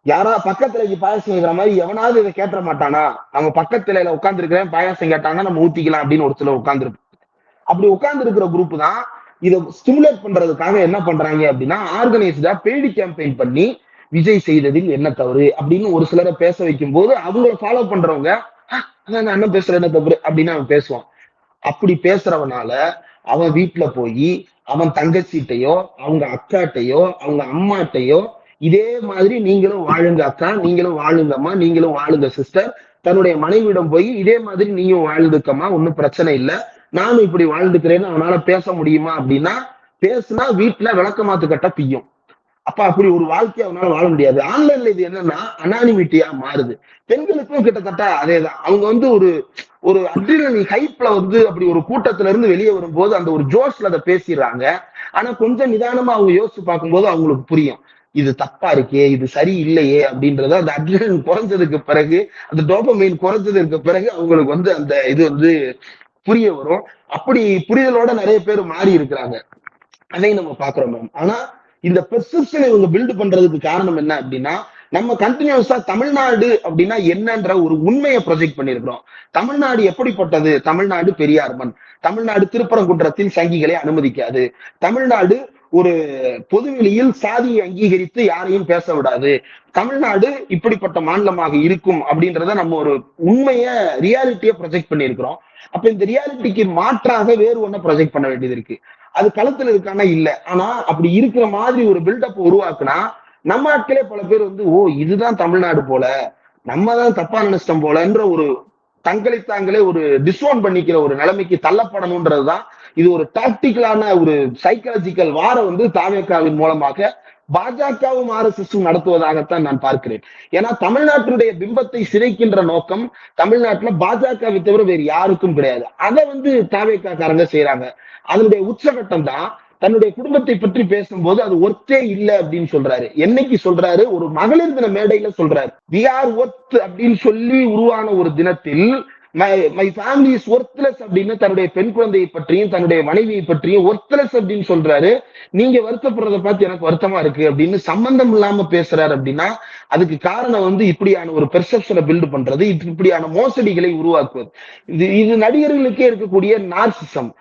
Speaker 2: யாரா பக்கத்துல பாயாசம் வைக்கிற மாதிரி எவனாவது இதை கேட்ட மாட்டானா? நம்ம பக்கத்துல உட்கார்ந்து இருக்கிறேன், பாயாசம் கேட்டாங்கன்னா நம்ம ஊத்திக்கலாம் அப்படின்னு ஒரு சில உட்கார்ந்து. அப்படி உட்கார்ந்து இருக்கிற குரூப் தான் இதை ஸ்டிமுலேட் பண்றதுக்காக என்ன பண்றாங்க அப்படின்னா, ஆர்கனைஸ்டா பெய்டு கேம்பெயின் பண்ணி விஜய் செய்ததில் என்ன தவறு அப்படின்னு ஒரு சிலரை பேச வைக்கும் போது அவங்கள ஃபாலோ பண்றவங்க, நான் என்ன பேசுறேன் என்ன தவறு அப்படின்னு அவன் பேசுவான். அப்படி பேசுறவனால அவன் வீட்டுல போய் அவன் தங்கச்சிட்டையோ அவங்க அக்காட்டையோ அவங்க அம்மாட்டையோ இதே மாதிரி நீங்களும் வாழுங்க அக்கா, நீங்களும் வாழுங்கம்மா, நீங்களும் வாழுங்க சிஸ்டர், தன்னுடைய மனைவியிடம் போய் இதே மாதிரி நீயும் வாழ்ந்துக்கம்மா, ஒன்னும் பிரச்சனை இல்லை, நானும் இப்படி வாழ்ந்துக்கிறேன்னு அவனால பேச முடியுமா அப்படின்னா, பேசுனா வீட்டுல விளக்கமாத்து கட்ட பிய்யும். அப்ப அப்படி ஒரு வாழ்க்கையை அவனால வாழ முடியாது. ஆன்லைன்ல இது என்னன்னா அனானிமிட்டியா மாறுது. பெண்களுக்கும் கிட்டத்தட்ட அதேதான். அவங்க வந்து ஒரு ஒரு அட்ரினலின் ஹைப்ல வந்து அப்படி ஒரு கூட்டத்துல இருந்து வெளியே வரும்போது அந்த ஒரு ஜோஷ்ல அதை பேசிடுறாங்க. ஆனா கொஞ்சம் நிதானமா அவங்க யோசிச்சு பார்க்கும்போது அவங்களுக்கு புரியும், இது தப்பா இருக்கே, இது சரி இல்லையே அப்படின்றத அந்த அட்ரினலின் குறைஞ்சதுக்கு பிறகு, அந்த டோபமைன் குறைஞ்சதுக்கு பிறகு அவங்களுக்கு வந்து அந்த இது வந்து புரிய வரும். அப்படி புரிதலோட நிறைய பேர் மாறி இருக்கிறாங்க. அதையும் நம்ம பாக்குறோம் மேம். ஆனா இந்த பெர்செப்ஷனை இவங்க பில்டு பண்றதுக்கு காரணம் என்ன அப்படின்னா, நம்ம கண்டினியூஸா தமிழ்நாடு அப்படின்னா என்னன்ற ஒரு உண்மையை ப்ரொஜெக்ட் பண்ணிருக்கிறோம். தமிழ்நாடு எப்படிப்பட்டது? தமிழ்நாடு பெரியார் மண், தமிழ்நாடு திருப்பரங்குன்றத்தில் சங்கிகளை அனுமதிக்காது, தமிழ்நாடு ஒரு பொதுவெளியில் சாதியை அங்கீகரித்து யாரையும் பேச விடாது, தமிழ்நாடு இப்படிப்பட்ட மாநிலமாக இருக்கும் அப்படின்றத நம்ம ஒரு உண்மைய ரியாலிட்டியை ப்ரொஜெக்ட் பண்ணியிருக்கிறோம். அப்ப இந்த ரியாலிட்டிக்கு மாற்றாக வேறு ஒன்ன ப்ரொஜெக்ட் பண்ண வேண்டியது இருக்கு. அது களத்துல இருக்கானா இல்ல. ஆனா அப்படி இருக்கிற மாதிரி ஒரு பில்டப் உருவாக்குனா நம்ம ஆட்களே பல பேர் வந்து, ஓ இதுதான் தமிழ்நாடு போல, நம்ம தான் தப்பா நினைச்சிட்டோம் போலன்ற ஒரு தங்களை தாங்களே ஒரு டிஸ்ஓன் பண்ணிக்கிற ஒரு நிலைமைக்கு தள்ளப்படணும்ன்றதுதான். இது ஒரு டாக்டிக்கலான ஒரு சைக்காலஜிக்கல் வார வந்து தாவேகாவின் மூலமாக பாஜகவும் ஆர்எஸ்எஸும் நடத்துவதாகத்தான் நான் பார்க்கிறேன். ஏன்னா தமிழ்நாட்டினுடைய பிம்பத்தை சிதைக்கின்ற நோக்கம் தமிழ்நாட்டுல பாஜகவை தவிர வேறு யாருக்கும் கிடையாது. அதை வந்து தாவேகா காரங்க செய்யறாங்க. அதனுடைய உச்சகட்டம் தான் தன்னுடைய குடும்பத்தை பற்றி பேசும்போது அது ஒர்த்தே இல்லை அப்படின்னு சொல்றாரு. என்னைக்கு சொல்றாரு? ஒரு மகளிர் தின மேடையில சொல்றாரு. வி ஆர் ஒர்த் அப்படின்னு சொல்லி உருவான ஒரு தினத்தில் மை ஃபேமிலி இஸ் ஒர்த்லெஸ் அப்படின்னு தன்னுடைய பெண் குழந்தையை பற்றியும் தன்னுடைய மனைவியை பற்றியும் ஒர்த்லெஸ் அப்படின்னு சொல்றாரு. நீங்க வருத்தப்படுறத பார்த்து எனக்கு வருத்தமா இருக்கு அப்படின்னு சம்பந்தம் இல்லாம பேசுறாரு. அப்படின்னா அதுக்கு காரணம் வந்து இப்படியான ஒரு பெர்செப்ஷனை பில்டு பண்றது, இப்படியான மோசடிகளை உருவாக்குவது. இது நடிகர்களுக்கே இருக்கக்கூடிய நார்சிசம்.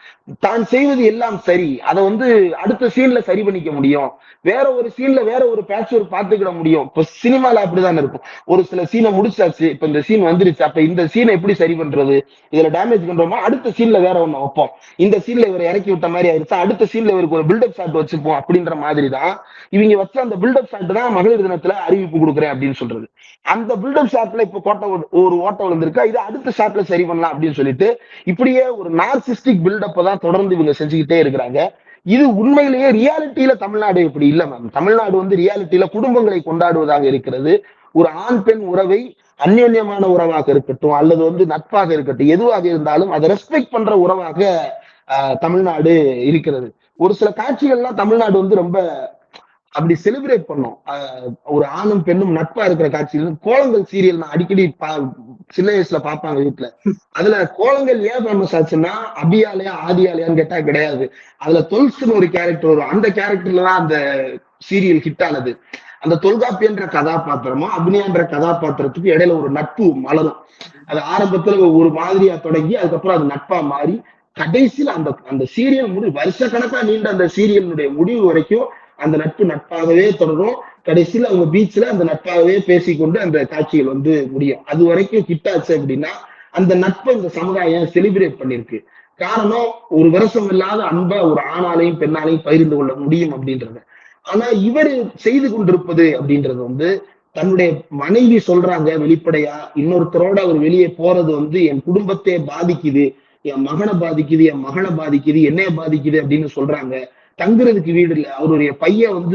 Speaker 2: தான் செய்வது எல்லாம் சரி, அதை வந்து அடுத்த சீன்ல சரி பண்ணிக்க முடியும், வேற ஒரு சீன்ல வேற ஒரு பேட்ச் ஒரு பார்த்துக்கிட முடியும். இப்ப சினிமால அப்படிதான் இருக்கும். ஒரு சில சீனை முடிச்சாச்சு, இப்ப இந்த சீன் வந்துருச்சு, அப்ப இந்த சீனை எப்படி சரி பண்றது, இதுல டேமேஜ் பண்றோமா, அடுத்த சீன்ல வேற ஒண்ணு வைப்போம், இந்த சீன்ல இவரை இறக்கி விட்ட மாதிரி ஆயிடுச்சு, அடுத்த சீன்ல இவருக்கு ஒரு பில்டப் ஷாட் வச்சுப்போம் அப்படின்ற மாதிரி தான் இவங்க வச்ச அந்த பில்டப் ஷாட் தான் மகளிர் தினத்துல அறிவிப்பு கொடுக்குறேன் அப்படின்னு சொல்றது. அந்த பில்டப் ஷாட்ல இப்ப ஒரு ஓட்ட விழுந்திருக்கா, இது அடுத்த ஷாட்ல சரி பண்ணலாம் அப்படின்னு சொல்லிட்டு இப்படியே ஒரு நார்சிஸ்டிக் பில்டப் தான் தொடர்ந்து இவங்க செஞ்சுக்கிட்டே இருக்கிறாங்க. இது உண்மையிலேயே ரியாலிட்டியில தமிழ்நாடு இப்படி இல்ல மேம். தமிழ்நாடு வந்து ரியாலிட்டியில குடும்பங்களை கொண்டாடுவதாக இருக்கிறது. ஒரு ஆண் பெண் உறவை அந்யோன்யமான உறவாக இருக்கட்டும் அல்லது வந்து நட்பாக இருக்கட்டும், எதுவாக இருந்தாலும் அதை ரெஸ்பெக்ட் பண்ற உறவாக தமிழ்நாடு இருக்கிறது. ஒரு சில காட்சிகள்லாம் தமிழ்நாடு வந்து ரொம்ப அப்படி செலிப்ரேட் பண்ணோம். ஒரு ஆணும் பெண்ணும் நட்பா இருக்கிற காட்சிகள், கோலங்கள் சீரியல் நான் அடிக்கடி சின்ன வயசுல பாப்பாங்க வீட்டுல. அதுல கோலங்கள் ஏன் ஃபேமஸ் ஆச்சுன்னா அபியாலயா ஆதியாலயான்னு கேட்டா கிடையாது, அதுல தொல்சுன்னு ஒரு கேரக்டர் வரும், அந்த கேரக்டர்ல தான் அந்த சீரியல் ஹிட் ஆனது. அந்த தொல்காப்பியன்ற கதாபாத்திரமும் அபிநயான்ற கதாபாத்திரத்துக்கு இடையில ஒரு நட்பு மலரும். அது ஆரம்பத்துல ஒரு மாதிரியா தொடங்கி அதுக்கப்புறம் அது நட்பா மாறி கடைசியில அந்த அந்த சீரியல் வருஷக்கணக்கா நீண்ட அந்த சீரியலுடைய முடிவு வரைக்கும் அந்த நட்பு நட்பாகவே தொடரும். கடைசியில அவங்க பீச்ல அந்த நட்பாகவே பேசிக்கொண்டு அந்த காட்சிகள் முடியும். அது வரைக்கும் ஹிட் ஆச்சு அப்படின்னா அந்த நட்பை இந்த சமுதாயம் செலிப்ரேட் பண்ணிருக்கு. காரணம், ஒரு விரசம் இல்லாத அன்பை ஒரு ஆணாலையும் பெண்ணாலையும் பகிர்ந்து கொள்ள முடியும் அப்படின்றது. ஆனா இவர் செய்து கொண்டிருப்பது அப்படின்றது தன்னுடைய மனைவி சொல்றாங்க வெளிப்படையா, இன்னொருத்தரோட அவர் வெளியே போறது என் குடும்பத்தை பாதிக்குது, என் மகனை பாதிக்குது, என் மகனை பாதிக்குது, என்னைய பாதிக்குது அப்படின்னு சொல்றாங்க. தங்குறதுக்கு வீடு இல்லை. அவருடைய பையன்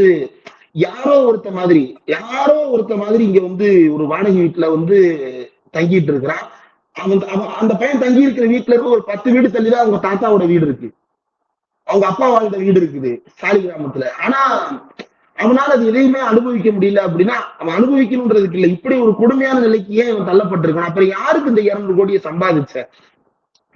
Speaker 2: யாரோ ஒருத்த மாதிரி இங்க ஒரு வாடகை வீட்டுல தங்கிட்டு இருக்கிறான். அந்த பையன் தங்கி இருக்கிற வீட்டுல இருக்க ஒரு 10 வீடு தள்ளிதான் அவங்க தாத்தாவோட வீடு இருக்கு, அவங்க அப்பா வாழ்ந்த வீடு இருக்குது சாலி கிராமத்துல. ஆனா அவனால அது எதையுமே அனுபவிக்க முடியல. அப்படின்னா அவன் அனுபவிக்கணும்ன்றதுக்கு இல்லை, இப்படி ஒரு கொடுமையான நிலைக்கு ஏன் அவன் தள்ளப்பட்டிருக்கான்? அப்புறம் யாருக்கு இந்த 200 கோடியை சம்பாதிச்ச?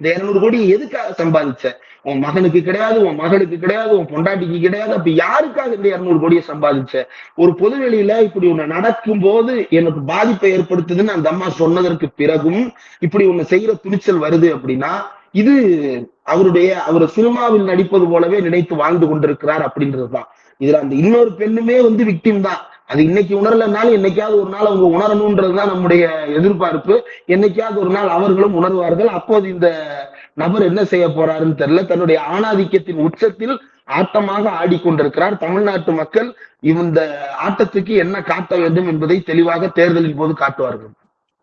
Speaker 2: இந்த 200 கோடி எதுக்காக சம்பாதிச்ச? உன் மகனுக்கு கிடையாது, உன் மகளுக்கு கிடையாது, உன் பொண்டாட்டிக்கு கிடையாது. அப்ப யாருக்காக இந்த 200 கோடியை சம்பாதிச்ச? ஒரு பொது வெளியில இப்படி ஒண்ணு நடக்கும் போது எனக்கு பாதிப்பை ஏற்படுத்துதுன்னு அந்த அம்மா சொன்னதற்கு பிறகும் இப்படி ஒண்ணு செய்யற துணிச்சல் வருது அப்படின்னா இது அவர் சினிமாவில் நடிப்பது போலவே நினைத்து வாழ்ந்து கொண்டிருக்கிறார் அப்படின்றதுதான். இதுல அந்த இன்னொரு பெண்ணுமே விக்டிம் தான். அது இன்னைக்கு உணரலனாலும் என்னைக்காவது ஒரு நாள் அவங்க உணரணும்ன்றதுதான் நம்முடைய எதிர்பார்ப்பு. என்னைக்காவது ஒரு நாள் அவர்களும் உணர்வார்கள். அப்போது இந்த நபர் என்ன செய்ய போறாருன்னு தெரியல. தன்னுடைய ஆணாதிக்கத்தின் உச்சத்தில் ஆட்டமாக ஆடிக்கொண்டிருக்கிறார். தமிழ்நாட்டு மக்கள் இந்த ஆட்டத்துக்கு என்ன காட்ட வேண்டும் என்பதை தெளிவாக தேர்தலின் போது காட்டுவார்கள்.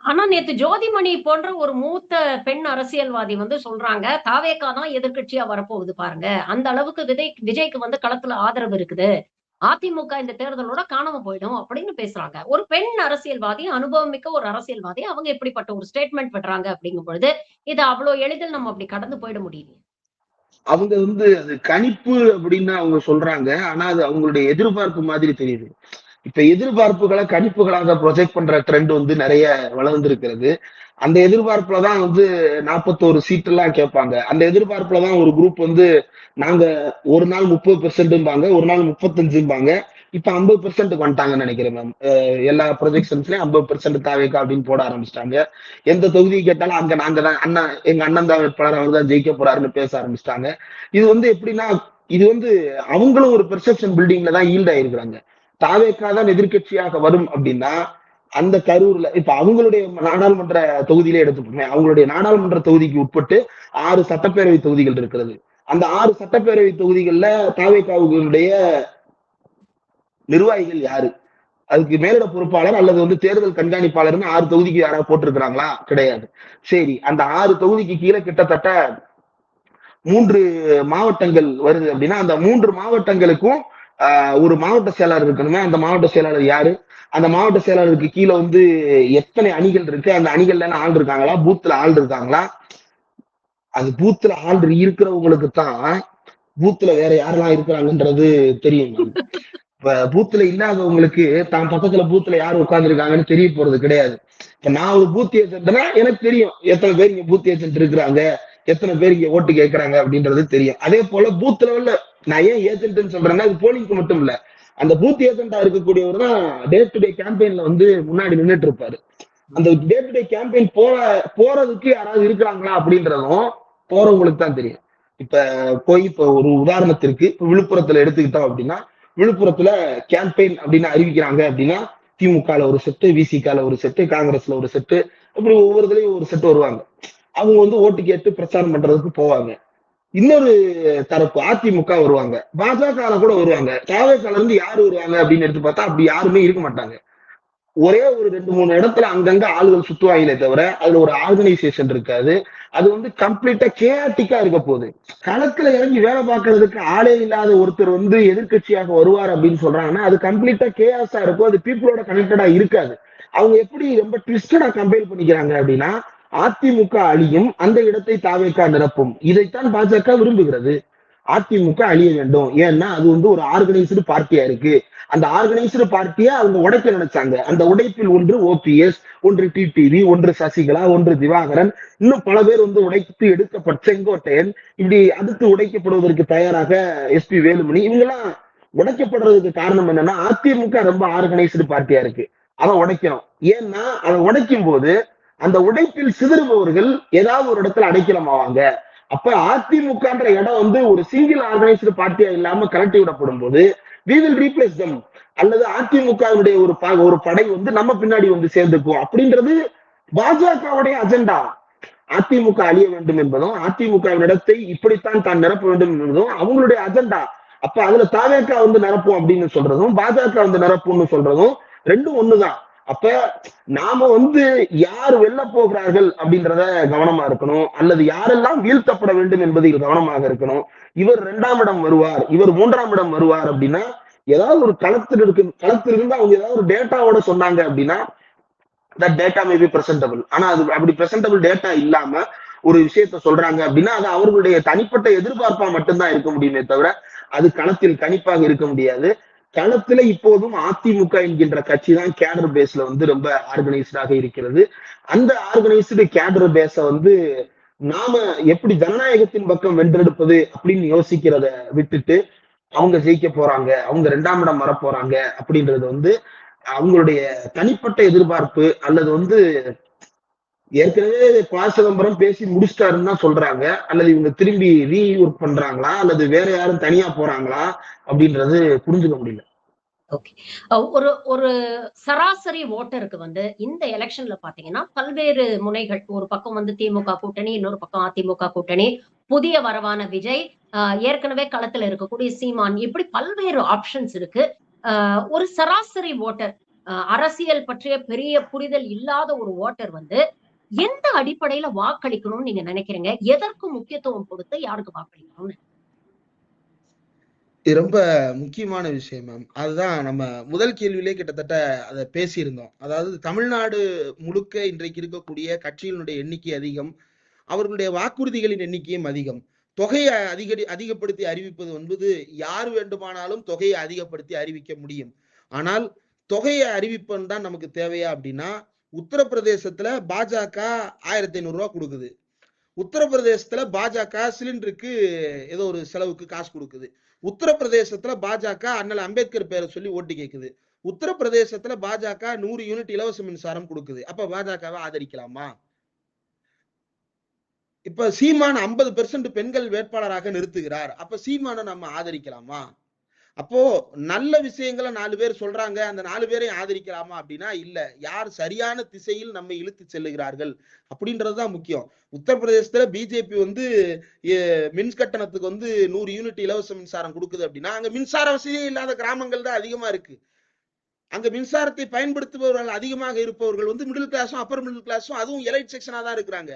Speaker 1: ஆனா நேத்து ஜோதிமணி போன்ற ஒரு மூத்த பெண் அரசியல்வாதி சொல்றாங்க, தாவேகா தான் எதிர்க்கட்சியா வரப்போகுது பாருங்க, அந்த அளவுக்கு விஜய்க்கு களத்துல ஆதரவு இருக்குது, அதிமுக இந்த தேர்தலோட காணாம போயிடும் அப்படின்னு பேசுறாங்க. ஒரு பெண் அரசியல்வாதி, அனுபவம் மிக்க ஒரு அரசியல்வாதி, அவங்க எப்படிப்பட்ட ஒரு ஸ்டேட்மெண்ட் விடுறாங்க அப்படிங்கும் பொழுது இது அவ்வளவு எளிதில் நம்ம அப்படி கடந்து போயிட முடியல.
Speaker 2: அவங்க அது கணிப்பு அப்படின்னு அவங்க சொல்றாங்க. ஆனா அது அவங்களுடைய எதிர்பார்ப்பு மாதிரி தெரியுது. இப்ப எதிர்பார்ப்புகளை கணிப்புகளாக ப்ரொஜெக்ட் பண்ற ட்ரெண்ட் நிறைய வளர்ந்திருக்கிறது. அந்த எதிர்பார்ப்புலதான் 41 சீட் எல்லாம் கேட்பாங்க. அந்த எதிர்பார்ப்புலதான் ஒரு குரூப் நாங்க ஒரு நாள் 30%, ஒரு நாள் 35. இப்ப 50% வந்துட்டாங்கன்னு நினைக்கிறேன் மேம். எல்லா ப்ரொஜெக்ஷன்ஸ்லயும் 50% தாவேக்கா அப்படின்னு போட ஆரம்பிச்சிட்டாங்க. எந்த தொகுதியை கேட்டாலும் அங்க நாங்க தான் எங்க அண்ணன் தான் வேட்பாளர், அவர் தான் ஜெயிக்க போறாருன்னு பேச ஆரம்பிச்சிட்டாங்க. இது எப்படின்னா இது அவங்களும் ஒரு பெர்செப்ஷன் பில்டிங்ல தான் ஈல்ட் ஆயிருக்கிறாங்க. தாவேக்கா தான் எதிர்கட்சியாக வரும் அப்படின்னா அந்த கரூர்ல இப்ப அவங்களுடைய நாடாளுமன்ற தொகுதியிலே எடுத்துப்போமே, அவங்களுடைய நாடாளுமன்ற தொகுதிக்கு உட்பட்டு 6 சட்டப்பேரவை தொகுதிகள் இருக்கிறது. அந்த 6 சட்டப்பேரவை தொகுதிகள்ல தாவேக்காவுடைய நிர்வாகிகள் யாரு? அதுக்கு மேலிட பொறுப்பாளர் அல்லது தேர்தல் கண்காணிப்பாளர்னு 6 தொகுதிக்கு யாராவது போட்டிருக்கிறாங்களா? கிடையாது. சரி, அந்த 6 தொகுதிக்கு கீழே கிட்டத்தட்ட 3 மாவட்டங்கள் வருது அப்படின்னா அந்த 3 மாவட்டங்களுக்கும் ஒரு மாவட்ட செயலாளர் இருக்கணுமே. அந்த மாவட்ட செயலாளர் யாரு? அந்த மாவட்ட செயலாளருக்கு கீழே எத்தனை அணிகள் இருக்கு? அந்த அணிகள்ல ஆள் இருக்காங்களா? பூத்துல ஆள் இருக்காங்களா? அது பூத்துல ஆள் இருக்கிறவங்களுக்கு தான் பூத்துல வேற யாரெல்லாம் இருக்கிறாங்கன்றது தெரியும். இப்ப பூத்துல இல்லாதவங்களுக்கு தான் பக்கத்துல பூத்துல யாரு உட்கார்ந்துருக்காங்கன்னு தெரிய போறது கிடையாது. இப்ப நான் ஒரு பூத் ஏஜென்ட்னா எனக்கு தெரியும் எத்தனை பேர் இங்க பூத் ஏஜென்ட் இருக்கிறாங்க, எத்தனை பேர் இங்க ஓட்டு கேட்கறாங்க அப்படின்றது தெரியும். அதே போல பூத் லெவல்ல நான் ஏன் ஏஜென்ட்னு சொல்றேன்னா அது போலிங்க்கு மட்டும் இல்ல, அந்த பூத் ஏஜென்டா இருக்கக்கூடியவர் தான் டே டு டே கேம்பெயின்ல முன்னாடி நின்றுட்டு இருப்பாரு. அந்த டே டு டே கேம்பெயின் போறதுக்கு யாராவது இருக்கிறாங்களா அப்படின்றதும் போறவங்களுக்கு தான் தெரியும். இப்ப ஒரு உதாரணத்திற்கு விழுப்புரத்துல எடுத்துக்கிட்டோம் அப்படின்னா, விழுப்புரத்துல கேம்பெயின் அப்படின்னு அறிவிக்கிறாங்க அப்படின்னா திமுகல ஒரு செட்டு, விசிகால ஒரு செட்டு, காங்கிரஸ்ல ஒரு செட்டு, இப்படி ஒவ்வொரு இதுலயும் ஒரு செட்டு வருவாங்க. அவங்க ஓட்டு கேட்டு பிரச்சாரம் பண்றதுக்கு போவாங்க. இன்னொரு தரப்பு அதிமுக வருவாங்க, பாஜக கூட வருவாங்க. தாவேக்கால இருந்து யாரு வருவாங்க அப்படின்னு எடுத்து பார்த்தா அப்படி யாருமே இருக்க மாட்டாங்க. ஒரே ஒரு 2-3 இடத்துல அங்கங்க ஆளுகள் சுத்துவாங்களே தவிர அதுல ஒரு ஆர்கனைசேஷன் இருக்காது. அது கம்ப்ளீட்டா கேட்டிக்கா இருக்க போகுது. களத்துல இறங்கி வேலை பார்க்கறதுக்கு ஆளே இல்லாத ஒருத்தர் எதிர்கட்சியாக வருவார் அப்படின்னு சொல்றாங்கன்னா அது கம்ப்ளீட்டா கேஆஸா இருக்கும். அது பீப்புளோட கனெக்டடா இருக்காது. அவங்க எப்படி ரொம்ப ட்விஸ்டடா கம்பேர் பண்ணிக்கிறாங்க அப்படின்னா அதிமுக அழியும், அந்த இடத்தை தாவேக்கா நிரப்பும். இதைத்தான் பாஜக விரும்புகிறது. அதிமுக அழிய வேண்டும். ஏன்னா அது ஒரு ஆர்கனைஸ்டு பார்ட்டியா இருக்கு. அந்த ஆர்கனைஸ்டு பார்ட்டியை அவங்க உடைக்க நினைச்சாங்க. அந்த உடைப்பில் ஒன்று ஓபிஎஸ், ஒன்று டிடிவி, ஒன்று சசிகலா, ஒன்று திவாகரன், இன்னும் பல பேர் உடைத்து எடுக்கப்பட்ட செங்கோட்டையன், இப்படி அடுத்து உடைக்கப்படுவதற்கு தயாராக எஸ்பி வேலுமணி, இவங்கெல்லாம் உடைக்கப்படுறதுக்கு காரணம் என்னன்னா, அதிமுக ரொம்ப ஆர்கனைஸ்டு பார்ட்டியா இருக்கு. அதை உடைக்கணும். ஏன்னா அதை உடைக்கும் போது அந்த உடைப்பில் சிதறுபவர்கள் ஏதாவது ஒரு இடத்துல அடைக்கலம் ஆவாங்க. அப்ப அதிமுகன்ற இடம் வந்து ஒரு சிங்கிள் ஆர்கனைஸ்டு பார்ட்டியா இல்லாம கலட்டி விடப்படும் போது we will replace them. அல்லது அதிமுகவுடைய ஒரு படை வந்து நம்ம பின்னாடி வந்து சேர்ந்துக்கும் அப்படின்றது பாஜகவுடைய அஜெண்டா. அதிமுக அழிய வேண்டும் என்பதும் அதிமுகவின் இடத்தை இப்படித்தான் தான் நிரப்ப வேண்டும் என்பதும் அவங்களுடைய அஜெண்டா. அப்ப அதுல தாவேக்கா வந்து நிரப்பும் அப்படின்னு சொல்றதும் பாஜக வந்து நிரப்பும்னு சொல்றதும் ரெண்டும் ஒண்ணுதான். அப்ப நாம வந்து யார் வெல்ல போகிறார்கள் அப்படின்றத கவனமா இருக்கணும், அல்லது யாரெல்லாம் வீழ்த்தப்பட வேண்டும் என்பதில் கவனமாக இருக்கணும். இவர் 2ஆம் இடம் வருவார், இவர் 3ஆம் இடம் வருவார் அப்படின்னா ஏதாவது ஒரு களத்திலிருந்து அவங்க ஏதாவது ஒரு டேட்டாவோட சொன்னாங்க அப்படின்னா that data may be presentable. ஆனா அது அப்படி பிரசன்டபிள் டேட்டா இல்லாம ஒரு விஷயத்த சொல்றாங்க அப்படின்னா அது அவர்களுடைய தனிப்பட்ட எதிர்பார்ப்பா மட்டும்தான் இருக்க முடியுமே தவிர அது களத்தில் கணிப்பாக இருக்க முடியாது. களத்துல இப்போதும் அதிமுக என்கின்ற கட்சி தான் கேடர் பேஸ்ல வந்து ரொம்ப ஆர்கனைஸ்டாக இருக்கிறது. அந்த ஆர்கனைஸ்டு கேடர் பேஸ வந்து நாம எப்படி ஜனநாயகத்தின் பக்கம் வென்றெடுப்பது அப்படின்னு யோசிக்கிறத விட்டுட்டு அவங்க ஜெயிக்க போறாங்க, அவங்க 2ஆம் இடம் வர போறாங்க அப்படின்றது வந்து அவங்களுடைய தனிப்பட்ட எதிர்பார்ப்பு, அல்லது வந்து ஏற்கனவே ப. சிதம்பரம் பேசி முடிச்சிட்டாருன்னு தான் சொல்றாங்க, அல்லது இவங்க திரும்பி ரீஒர்க் பண்றாங்களா, அல்லது வேற யாரும் தனியா போறாங்களா அப்படின்றது புரிஞ்சுக்க முடியல.
Speaker 1: ஓகே. ஒரு ஒரு சராசரி ஓட்டருக்கு வந்து இந்த எலெக்ஷன்ல பாத்தீங்கன்னா பல்வேறு முனைகள். ஒரு பக்கம் வந்து திமுக கூட்டணி, இன்னொரு பக்கம் அதிமுக கூட்டணி, புதிய வரவான விஜய், ஏற்கனவே களத்துல இருக்கக்கூடிய சீமான், இப்படி பல்வேறு ஆப்ஷன்ஸ் இருக்கு. ஒரு சராசரி ஓட்டர், அரசியல் பற்றிய பெரிய புரிதல் இல்லாத ஒரு ஓட்டர் வந்து எந்த அடிப்படையில வாக்களிக்கணும்னு நீங்க நினைக்கிறீங்க? எதற்கு முக்கியத்துவம் கொடுத்து யாருக்கு வாக்களிக்கணும்னு?
Speaker 3: இது ரொம்ப முக்கியமான விஷயம் மேம். அதுதான் நம்ம முதல் கேள்வியிலே கிட்டத்தட்ட அதை பேசியிருந்தோம். அதாவது தமிழ்நாடு முழுக்க இன்றைக்கு இருக்கக்கூடிய கட்சிகளுடைய எண்ணிக்கை அதிகம், அவர்களுடைய வாக்குறுதிகளின் எண்ணிக்கையும் அதிகம். தொகையை அதிகப்படுத்தி அறிவிப்பது என்பது யார் வேண்டுமானாலும் தொகையை அதிகப்படுத்தி அறிவிக்க முடியும். ஆனால் தொகையை அறிவிப்பது தான் நமக்கு தேவையா அப்படின்னா, உத்தரப்பிரதேசத்துல பாஜக 1500 ரூபாய் கொடுக்குது. உத்தரப்பிரதேசத்துல பாஜக சிலிண்டருக்கு ஏதோ ஒரு செலவுக்கு காசு கொடுக்குது. உத்தரப்பிரதேசத்துல பாஜக அண்ணல் அம்பேத்கர் பேரை சொல்லி ஓட்டு கேட்குது. உத்தரப்பிரதேசத்துல பாஜக 100 யூனிட் இலவச மின்சாரம் கொடுக்குது. அப்ப பாஜகவை ஆதரிக்கலாமா? இப்ப சீமான் 50% பெண்கள் வேட்பாளராக நிறுத்துகிறார். அப்ப சீமானை நம்ம ஆதரிக்கலாமா? அப்போ நல்ல விஷயங்களை 4 பேர் சொல்றாங்க, அந்த 4 பேரையும் ஆதரிக்கலாமா அப்படின்னா இல்ல. யார் சரியான திசையில் நம்மை இழுத்து செல்லுகிறார்கள் அப்படின்றதுதான் முக்கியம். உத்தரப்பிரதேசத்துல பிஜேபி வந்து மின் கட்டணத்துக்கு வந்து 100 யூனிட் இலவச மின்சாரம் கொடுக்குது அப்படின்னா அங்க மின்சார வசதியே இல்லாத கிராமங்கள் தான் அதிகமா இருக்கு. அங்க மின்சாரத்தை பயன்படுத்துபவர்கள் அதிகமாக இருப்பவர்கள் வந்து மிடில் கிளாஸும் அப்பர் மிடில் கிளாஸும் அதுவும் எலைட் செக்ஷனா தான் இருக்கிறாங்க.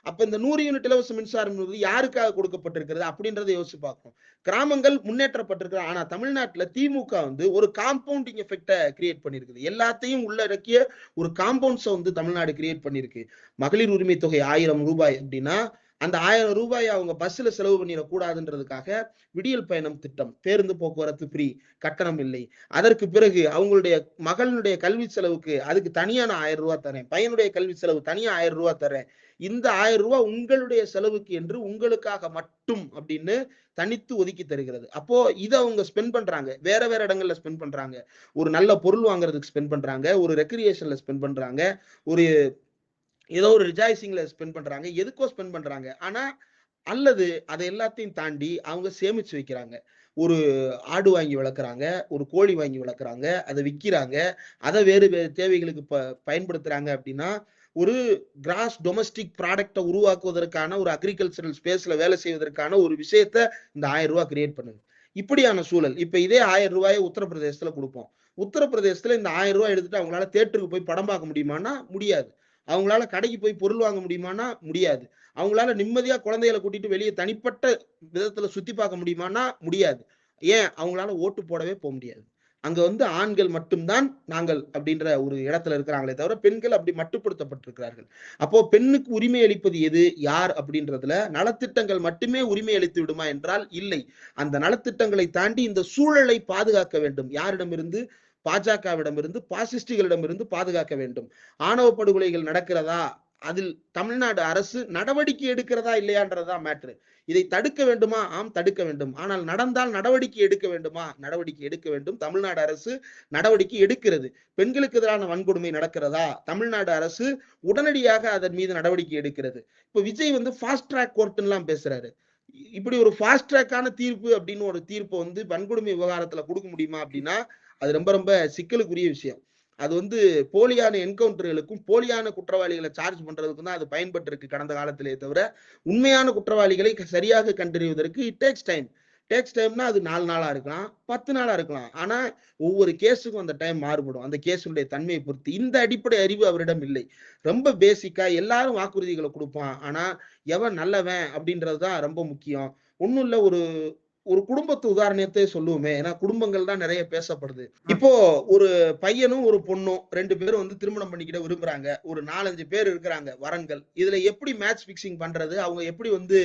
Speaker 3: அப்ப இந்த 100 யூனிட் இலவச மின்சாரம் யாருக்காக கொடுக்கப்பட்டிருக்கிறது அப்படின்றத யோசிச்சு பார்க்கணும். கிராமங்கள் முன்னேற்றப்பட்டிருக்கிற. ஆனா தமிழ்நாட்டுல திமுக வந்து ஒரு காம்பவுண்டிங் எஃபெக்ட கிரியேட் பண்ணிருக்குது. எல்லாத்தையும் உள்ளடக்கிய ஒரு காம்பவுண்ட்ஸை வந்து தமிழ்நாடு கிரியேட் பண்ணிருக்கு. மகளிர் உரிமை தொகை 1000 ரூபாய் அப்படின்னா அந்த 1000 ரூபாய் அவங்க பஸ்ல செலவு பண்ணிடக்கூடாதுன்றதுக்காக விடியல் பயணம் திட்டம், பேருந்து போக்குவரத்து ஃப்ரீ, கட்டணம் இல்லை. அதற்கு பிறகு அவங்களுடைய மகளுடைய கல்வி செலவுக்கு அதுக்கு தனியான 1000 ரூபாய் தரேன், பையனுடைய கல்வி செலவு தனியா 1000 ரூபாய் தரேன், இந்த 1000 ரூபாய் உங்களுடைய செலவுக்கு என்று உங்களுக்காக மட்டும் அப்படின்னு தனித்து ஒதுக்கி தருகிறது. அப்போ இதை அவங்க ஸ்பெண்ட் பண்றாங்க, வேற வேற இடங்கள்ல ஸ்பெண்ட் பண்றாங்க. ஒரு நல்ல பொருள் வாங்குறதுக்கு ஸ்பெண்ட் பண்றாங்க, ஒரு ரெக்ரியேஷன்ல ஸ்பெண்ட் பண்றாங்க, ஒரு ஏதோ ஒரு ரிஜாய்சிங்ல ஸ்பெண்ட் பண்றாங்க, எதுக்கோ ஸ்பெண்ட் பண்றாங்க. ஆனா அல்லது அதை எல்லாத்தையும் தாண்டி அவங்க சேமிச்சு வைக்கிறாங்க. ஒரு ஆடு வாங்கி வளர்க்குறாங்க, ஒரு கோழி வாங்கி வளர்க்குறாங்க, அதை விற்கிறாங்க, அதை வேறு வேறு தேவைகளுக்கு பயன்படுத்துறாங்க அப்படின்னா ஒரு கிராஸ் டொமஸ்டிக் ப்ராடக்டை உருவாக்குவதற்கான ஒரு அக்ரிகல்ச்சரல் ஸ்பேஸ்ல வேலை செய்வதற்கான ஒரு விஷயத்த இந்த 1000 ரூபாய் கிரியேட் பண்ணுது. இப்படியான சூழல். இப்ப இதே 1000 ரூபாயை உத்தரப்பிரதேசத்துல கொடுப்போம். உத்தரப்பிரதேசத்துல இந்த 1000 ரூபாய் எடுத்துட்டு அவங்களால தியேட்டருக்கு போய் படம் பார்க்க முடியுமானா முடியாது. அவங்களால கடைக்கு போய் பொருள் வாங்க முடியுமானா முடியாது. அவங்களால நிம்மதியா குழந்தைகளை கூட்டிட்டு வெளியே தனிப்பட்ட விதத்துல சுத்தி பார்க்க முடியுமானா முடியாது. ஏன்? அவங்களால ஓட்டு போடவே போக முடியாது. அங்க வந்து ஆண்கள் மட்டும்தான் நாங்கள் அப்படின்ற ஒரு இடத்துல இருக்கிறாங்களே தவிர பெண்கள் அப்படி மட்டுப்படுத்தப்பட்டிருக்கிறார்கள். அப்போ பெண்ணுக்கு உரிமை அளிப்பது எது, யார் அப்படின்றதுல நலத்திட்டங்கள் மட்டுமே உரிமை அளித்து விடுமா என்றால் இல்லை. அந்த நலத்திட்டங்களை தாண்டி இந்த சூழலை பாதுகாக்க வேண்டும். யாரிடமிருந்து? பாஜகவிடமிருந்து, பாசிஸ்டுகளிடமிருந்து பாதுகாக்க வேண்டும். ஆணவ படுகொலைகள் நடக்கிறதா அதில் தமிழ்நாடு அரசு நடவடிக்கை எடுக்கிறதா இல்லையான்றதுதான் மேட்ரு. இதை தடுக்க வேண்டுமா? ஆம், தடுக்க வேண்டும். ஆனால் நடந்தால் நடவடிக்கை எடுக்க வேண்டுமா? நடவடிக்கை எடுக்க வேண்டும். தமிழ்நாடு அரசு நடவடிக்கை எடுக்கிறது. பெண்களுக்கு எதிரான வன்கொடுமை நடக்கிறதா? தமிழ்நாடு அரசு உடனடியாக அதன் மீது நடவடிக்கை எடுக்கிறது. இப்ப விஜய் வந்து ஃபாஸ்ட் ட்ராக் கோர்ட்னு எல்லாம் பேசுறாரு. இப்படி ஒரு ஃபாஸ்ட் ட்ராக்கான தீர்ப்பு அப்படின்னு ஒரு தீர்ப்பை வந்து வன்கொடுமை விவகாரத்துல கொடுக்க முடியுமா அப்படின்னா அது ரொம்ப ரொம்ப சிக்கலுக்குரிய விஷயம். அது வந்து போலியான என்கவுண்டர்களுக்கும் போலியான குற்றவாளிகளை சார்ஜ் பண்றதுக்கும் தான் அது பயன்பட்டு இருக்கு கடந்த காலத்திலே தவிர உண்மையான குற்றவாளிகளை சரியாக கண்டறிவதற்கு இட் டேக்ஸ் டைம். டேக்ஸ் டைம்னா அது 4 நாளா இருக்கலாம், 10 நாளா இருக்கலாம். ஆனா ஒவ்வொரு கேஸுக்கும் அந்த டைம் மாறுபடும், அந்த கேஸுடைய தன்மையை பொறுத்து. இந்த அடிப்படை அறிவு அவரிடம் இல்லை. ரொம்ப பேசிக்கா எல்லாரும் வாக்குறுதிகளை கொடுப்பான், ஆனா எவன் நல்லவன் அப்படின்றதுதான் ரொம்ப முக்கியம். ஒண்ணும் இல்ல, ஒரு குடும்பத்து உதாரணத்தை சொல்லுவோமே, ஏன்னா குடும்பங்கள் தான் நிறைய பேசப்படுது. இப்போ ஒரு பையனும் ஒரு பொண்ணும் 2 பேரும் வந்து திருமணம் பண்ணிக்கிட்ட விரும்புறாங்க. ஒரு 4-5 பேர் இருக்கிறாங்க வரன்கள். இதுல எப்படி மேட்ச் பிக்சிங் பண்றது, அவங்க எப்படி வந்து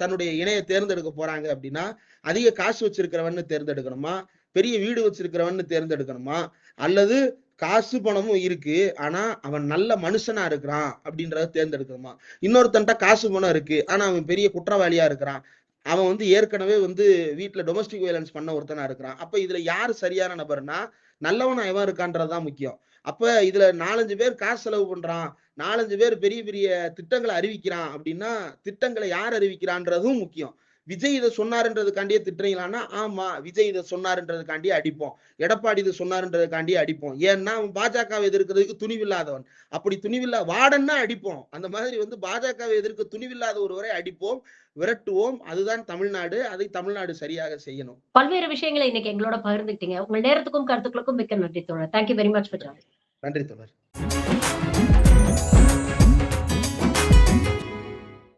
Speaker 3: தன்னுடைய இணைய தேர்ந்தெடுக்க போறாங்க அப்படின்னா, அதிக காசு வச்சிருக்கிறவன்னு தேர்ந்தெடுக்கணுமா, பெரிய வீடு வச்சிருக்கிறவன்னு தேர்ந்தெடுக்கணுமா, அல்லது காசு பணமும் இருக்கு ஆனா அவன் நல்ல மனுஷனா இருக்கிறான் அப்படின்றத தேர்ந்தெடுக்கணுமா, இன்னொருத்தன்ட்ட காசு பணம் இருக்கு ஆனா அவன் பெரிய குற்றவாளியா இருக்கிறான், அவன் வந்து ஏற்கனவே வந்து வீட்டுல டொமஸ்டிக் வயலன்ஸ் பண்ண ஒருத்தனா இருக்கிறான். அப்ப இதுல யாரு சரியான நபர்னா நல்லவனா எவன் இருக்கான்றதுதான் முக்கியம். அப்ப இதுல 4-5 பேர் காசு செலவு பண்றான், 4-5 பேர் பெரிய பெரிய திட்டங்களை அறிவிக்கிறான் அப்படின்னா திட்டங்களை யார் அறிவிக்கிறான்றதும் முக்கியம். விஜய் இதை சொன்னாருன்றதுக்காண்டியே திட்டுறீங்களான்னா ஆமா, விஜய் இதை சொன்னாருன்றதுக்காண்டியே அடிப்போம், எடப்பாடி இதை சொன்னாருன்றதுக்காண்டியே அடிப்போம். ஏன்னா அவன் பாஜகவை எதிர்க்கிறதுக்கு துணிவில்லாதவன். அப்படி துணிவில்லா வாடன்னா அடிப்போம். அந்த மாதிரி வந்து பாஜகவை எதிர்க்க துணிவில்லாத ஒருவரை அடிப்போம், விரட்டுவோம். அதுதான் தமிழ்நாடு. அதை தமிழ்நாடு சரியாக செய்யணும்.
Speaker 1: பல்வேறு விஷயங்களை இன்னைக்கு எங்களோட பகிர்ந்துக்கிட்டீங்க. உங்கள் நேரத்துக்கும் கருத்துக்களுக்கும் மிக்க நன்றி தோழர். Thank you very much for joining.
Speaker 3: நன்றி தோழர்.